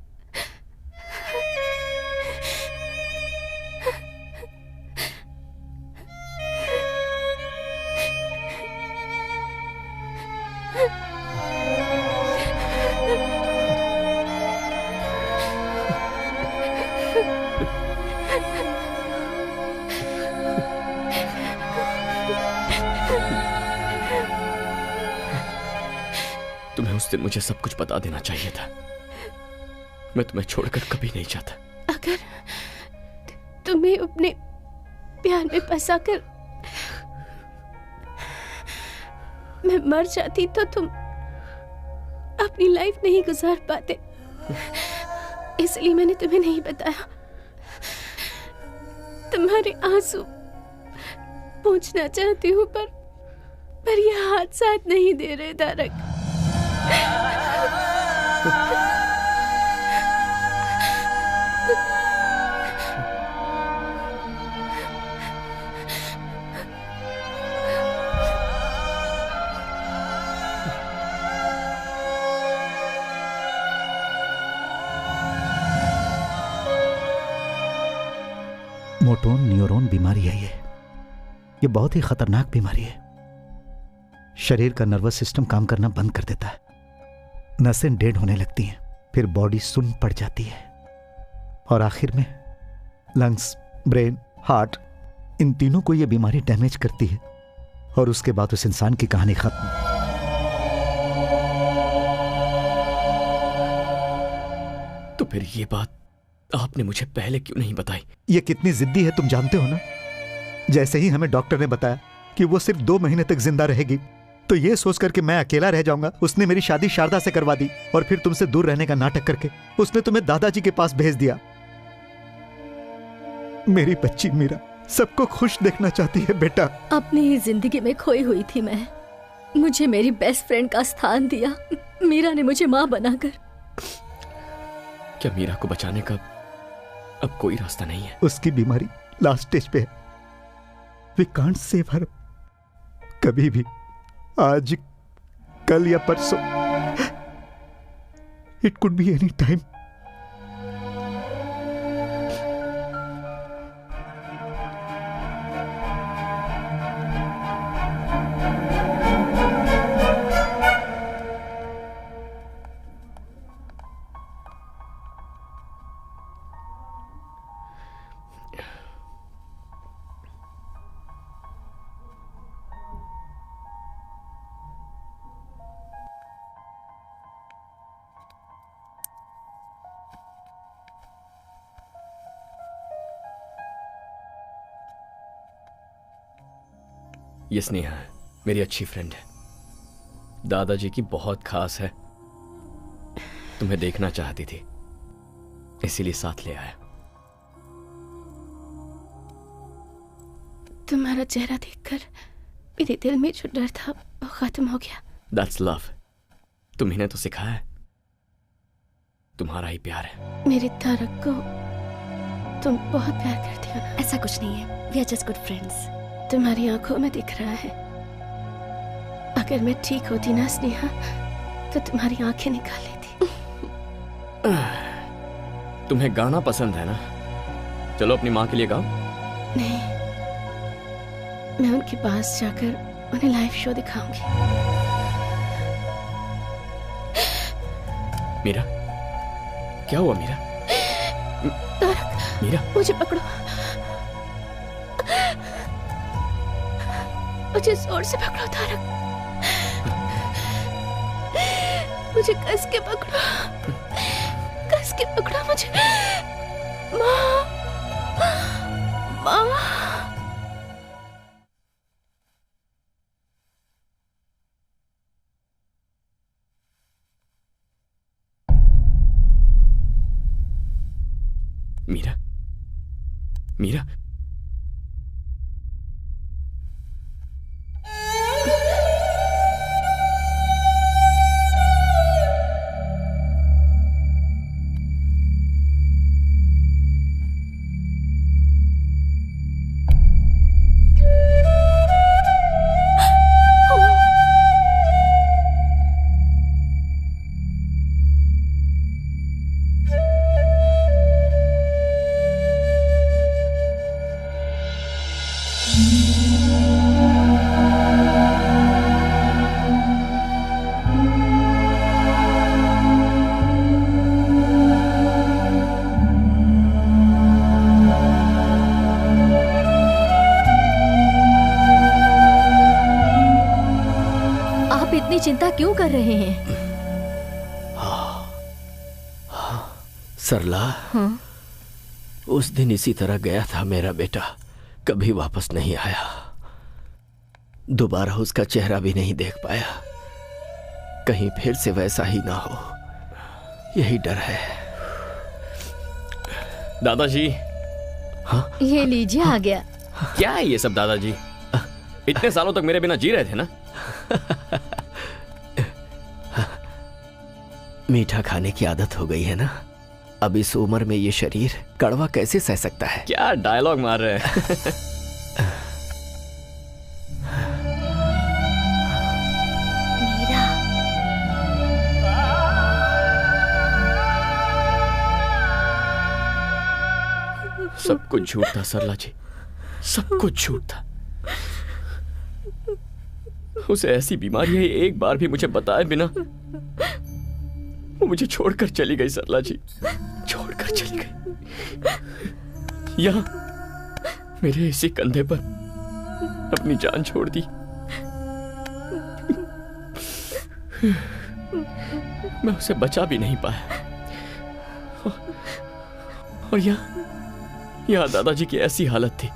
F: तुम्हें उस दिन मुझे सब कुछ बता देना चाहिए था। मैं तुम्हें छोड़कर कभी नहीं चाहता।
A: अगर तुम्हें अपने प्यार में फंसाकर मैं मर जाती तो तुम अपनी लाइफ नहीं गुजार पाते, इसलिए मैंने तुम्हें नहीं बताया। तुम्हारे आंसू पूछना चाहती हूँ पर ये हाथ साथ नहीं दे रहे तारक।
D: मोटोन न्यूरॉन बीमारी है ये बहुत ही खतरनाक बीमारी है। शरीर का नर्वस सिस्टम काम करना बंद कर देता है, नसें डेड होने लगती हैं, फिर बॉडी सुन्न पड़ जाती है और आखिर में लंग्स, ब्रेन, हार्ट, इन तीनों को यह बीमारी डैमेज करती है और उसके बाद उस इंसान की कहानी खत्म।
F: तो फिर ये बात आपने मुझे पहले क्यों नहीं बताई?
D: ये कितनी जिद्दी है तुम जानते हो ना। जैसे ही हमें डॉक्टर ने बताया कि वो सिर्फ 2 महीने तक जिंदा रहेगी, तो ये सोचकर कि मैं अकेला रह जाऊंगा, उसने मेरी शादी शारदा से करवा दी और फिर तुमसे दूर रहने का नाटक करके उसने तुम्हें दादाजी के पास भेज दिया। मेरी बच्ची मीरा सबको खुश देखना चाहती है बेटा।
G: अपनी ही जिंदगी में खोई हुई थी मैं, मुझे मेरी बेस्ट फ्रेंड का स्थान दिया। मीरा ने मुझे माँ बनाकर।
F: क्या मीरा को बचाने का अब कोई रास्ता नहीं है?
D: उसकी बीमारी लास्ट स्टेज पे है। We can't save her. कभी भी, आज, कल या परसों, it could be any time.
F: ये स्नेहा है, मेरी अच्छी फ्रेंड है, दादाजी की बहुत खास है। तुम्हें देखना चाहती थी, इसीलिए साथ ले आया।
A: तुम्हारा चेहरा देखकर मेरे दिल में जो डर था वो खत्म हो गया।
F: That's love। तुम्ही ने तो सिखाया है, तुम्हारा ही प्यार है।
A: मेरे तारक को तुम बहुत प्यार करती हो ना?
I: ऐसा कुछ नहीं है, we are just good friends।
A: तुम्हारी आंखों में दिख रहा है। अगर मैं ठीक होती ना स्नेहा, तो तुम्हारी आंखें निकाल लेती।
F: तुम्हें गाना पसंद है ना? चलो अपनी माँ के लिए गाओ।
A: नहीं, मैं उनके पास जाकर उन्हें लाइव शो दिखाऊंगी।
F: मीरा, क्या हुआ मीरा?
A: तारक,
F: मीरा,
A: मुझे पकड़ो, मुझे जोर से पकड़ो तारक, मुझे कस के पकड़ो, कस के पकड़ो मुझे। माँ, माँ।
F: मीरा, मीरा,
G: इतनी चिंता क्यों कर रहे हैं?
B: सरला,
G: हाँ?
B: उस दिन इसी तरह गया था मेरा बेटा, कभी वापस नहीं आया। दोबारा उसका चेहरा भी नहीं देख पाया। कहीं फिर से वैसा ही ना हो, यही डर है।
F: दादाजी।
B: हाँ?
G: ये लीजिए, आ गया।
F: क्या है ये सब दादाजी? इतने सालों तक मेरे बिना जी रहे थे ना?
B: मीठा खाने की आदत हो गई है ना, अब इस उम्र में ये शरीर कड़वा कैसे सह सकता है?
F: क्या डायलॉग मार रहे हैं? सब कुछ झूठ था सरला जी, सब कुछ झूठ था। उसे ऐसी बीमारी है, एक बार भी मुझे बताए बिना वो मुझे छोड़कर चली गई। सरला जी छोड़कर चली गई, यहाँ मेरे इसी कंधे पर अपनी जान छोड़ दी। मैं उसे बचा भी नहीं पाया। और यहाँ दादाजी की ऐसी हालत थी,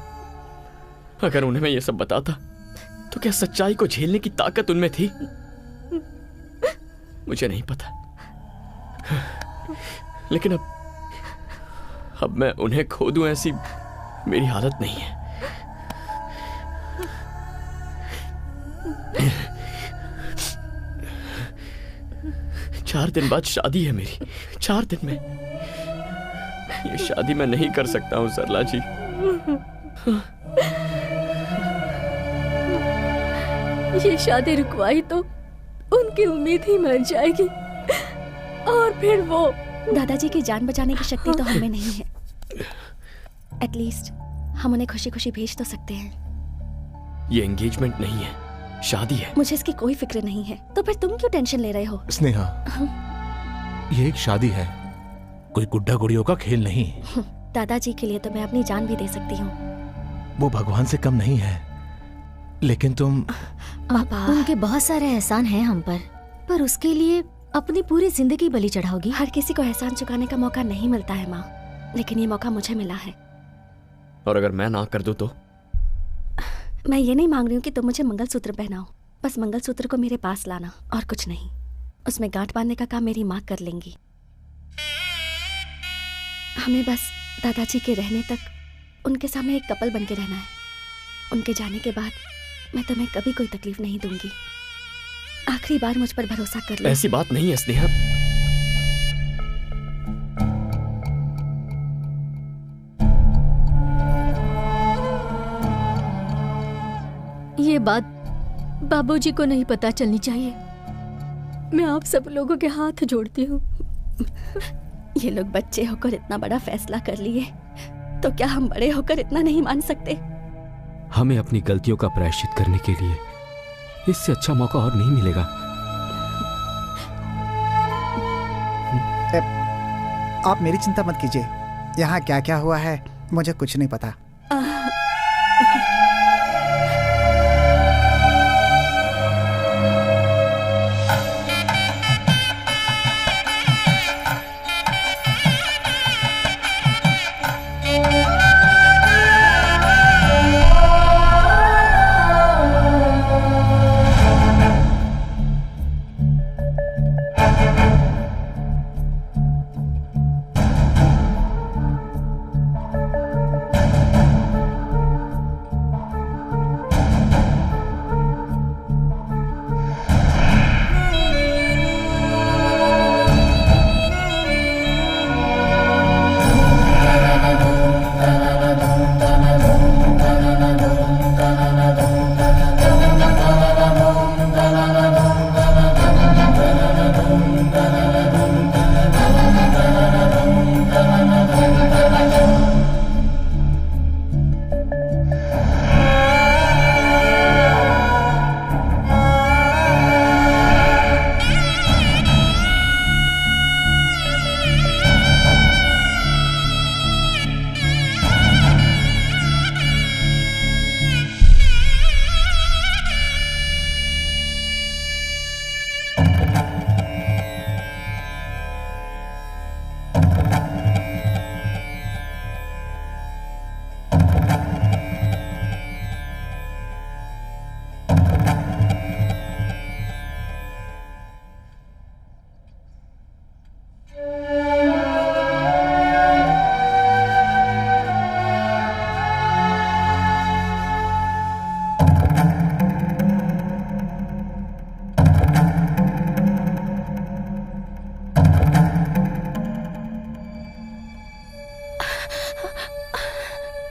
F: अगर उन्हें मैं ये सब बताता तो क्या सच्चाई को झेलने की ताकत उनमें थी? मुझे नहीं पता। लेकिन अब मैं उन्हें खो दूं, ऐसी मेरी हालत नहीं है। चार दिन बाद शादी है मेरी, 4 दिन में। ये शादी मैं नहीं कर सकता हूं सरला जी।
G: ये शादी रुकवाई तो उनकी उम्मीद ही मर जाएगी, और फिर वो
I: दादाजी की जान बचाने की शक्ति तो हमें नहीं है। एटलीस्ट हम उन्हें खुशी खुशी भेज तो सकते हैं।
F: ये एंगेजमेंट नहीं है, शादी है।
I: मुझे इसकी कोई फिक्र नहीं है, तो फिर तुम क्यों टेंशन ले रहे हो?
Q: स्नेहा, ये एक शादी है, कोई गुड्डा गुड़ियों का खेल नहीं।
I: दादाजी के लिए तो मैं अपनी जान भी दे सकती हूँ।
Q: वो भगवान से कम नहीं है, लेकिन तुम
G: पापा, उनके बहुत सारे एहसान हैं हम पर उसके लिए अपनी पूरी जिंदगी बलि चढ़ाओगी?
I: हर किसी को एहसान चुकाने का मौका नहीं मिलता है माँ, लेकिन ये मौका मुझे मिला है।
F: और अगर मैं ना कर दूं तो?
I: मैं ये नहीं मांग रही हूँ कि तुम मुझे मंगलसूत्र पहनाओ, बस मंगलसूत्र को मेरे पास लाना और कुछ नहीं। उसमें गांठ बांधने का काम मेरी माँ कर लेंगी। हमें बस दादाजी के रहने तक उनके सामने एक कपल बन के रहना है। उनके जाने के बाद मैं तुम्हें कभी कोई तकलीफ नहीं दूंगी। आखिरी बार मुझ पर भरोसा कर लो।
F: ऐसी बात नहीं है स्नेहा।
G: ये बात बाबूजी को नहीं पता चलनी चाहिए। मैं आप सब लोगों के हाथ जोड़ती हूँ।
I: ये लोग बच्चे होकर इतना बड़ा फैसला कर लिए, तो क्या हम बड़े होकर इतना नहीं मान सकते?
O: हमें अपनी गलतियों का प्रायश्चित करने के लिए इससे अच्छा मौका और नहीं मिलेगा।
P: आप मेरी चिंता मत कीजिए, यहाँ क्या क्या हुआ है मुझे कुछ नहीं पता।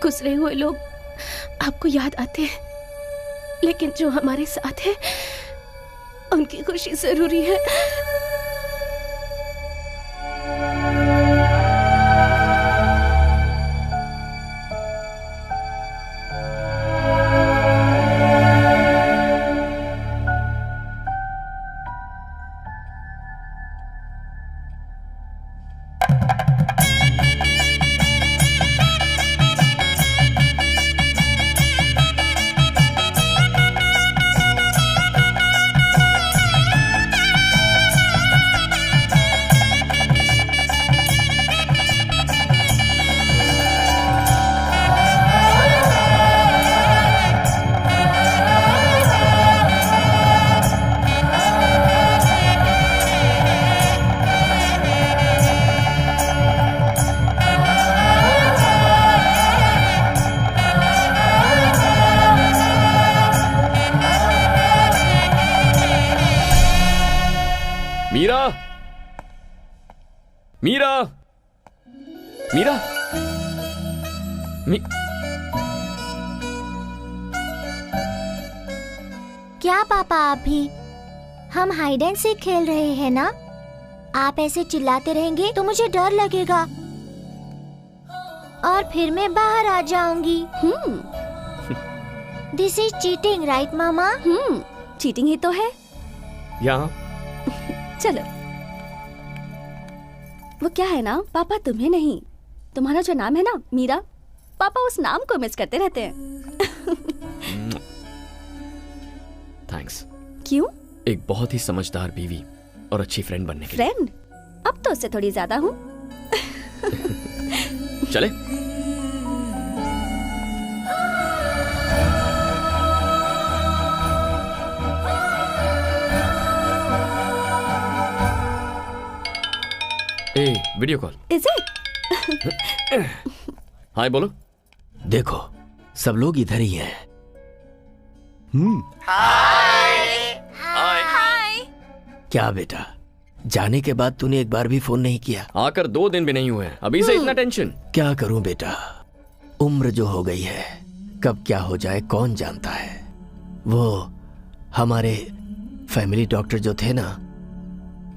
A: गुजरे हुए लोग आपको याद आते हैं, लेकिन जो हमारे साथ है उनकी खुशी जरूरी है।
F: मीरा, मीरा,
K: क्या पापा आप भी? हम हाइड एंड सीक खेल रहे हैं ना? आप ऐसे चिल्लाते रहेंगे तो मुझे डर लगेगा और फिर मैं बाहर आ जाऊंगी। दिस इज चीटिंग, राइट मामा?
I: चीटिंग ही तो है।
F: यहाँ
I: चलो। वो क्या है ना पापा, तुम्हें नहीं, तुम्हारा जो नाम है ना मीरा, पापा उस नाम को मिस करते रहते हैं।
F: थैंक्स।
I: क्यों?
F: एक बहुत ही समझदार बीवी और अच्छी फ्रेंड बनने के लिए।
I: फ्रेंड? अब तो उससे थोड़ी ज्यादा हूँ।
F: चले? ए, video call.
I: Is it?
F: Hi बोलो।
B: देखो सब लोग इधर ही हैं।
F: हाय।
B: क्या बेटा, जाने के बाद तूने एक बार भी फोन नहीं किया?
F: आकर 2 दिन भी नहीं हुए, अभी से इतना टेंशन?
B: क्या करूं बेटा, उम्र जो हो गई है, कब क्या हो जाए कौन जानता है। वो हमारे फैमिली डॉक्टर जो थे ना,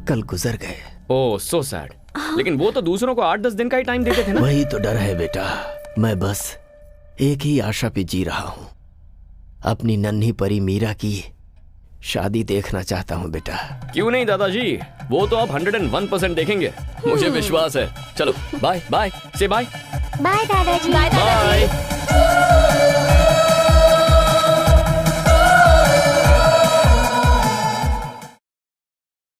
B: कल गुजर गए।
F: ओह सो सैड। लेकिन वो तो दूसरों को 8-10 दिन का ही टाइम देते थे ना।
B: वही तो डर है बेटा, मैं बस एक ही आशा पे जी रहा हूं, अपनी नन्ही परी मीरा की शादी देखना चाहता हूं बेटा।
F: क्यों नहीं दादाजी, वो तो आप 101% देखेंगे, मुझे विश्वास है। चलो बाय बाय, से बाय।
K: बाय दादाजी।
F: बाय।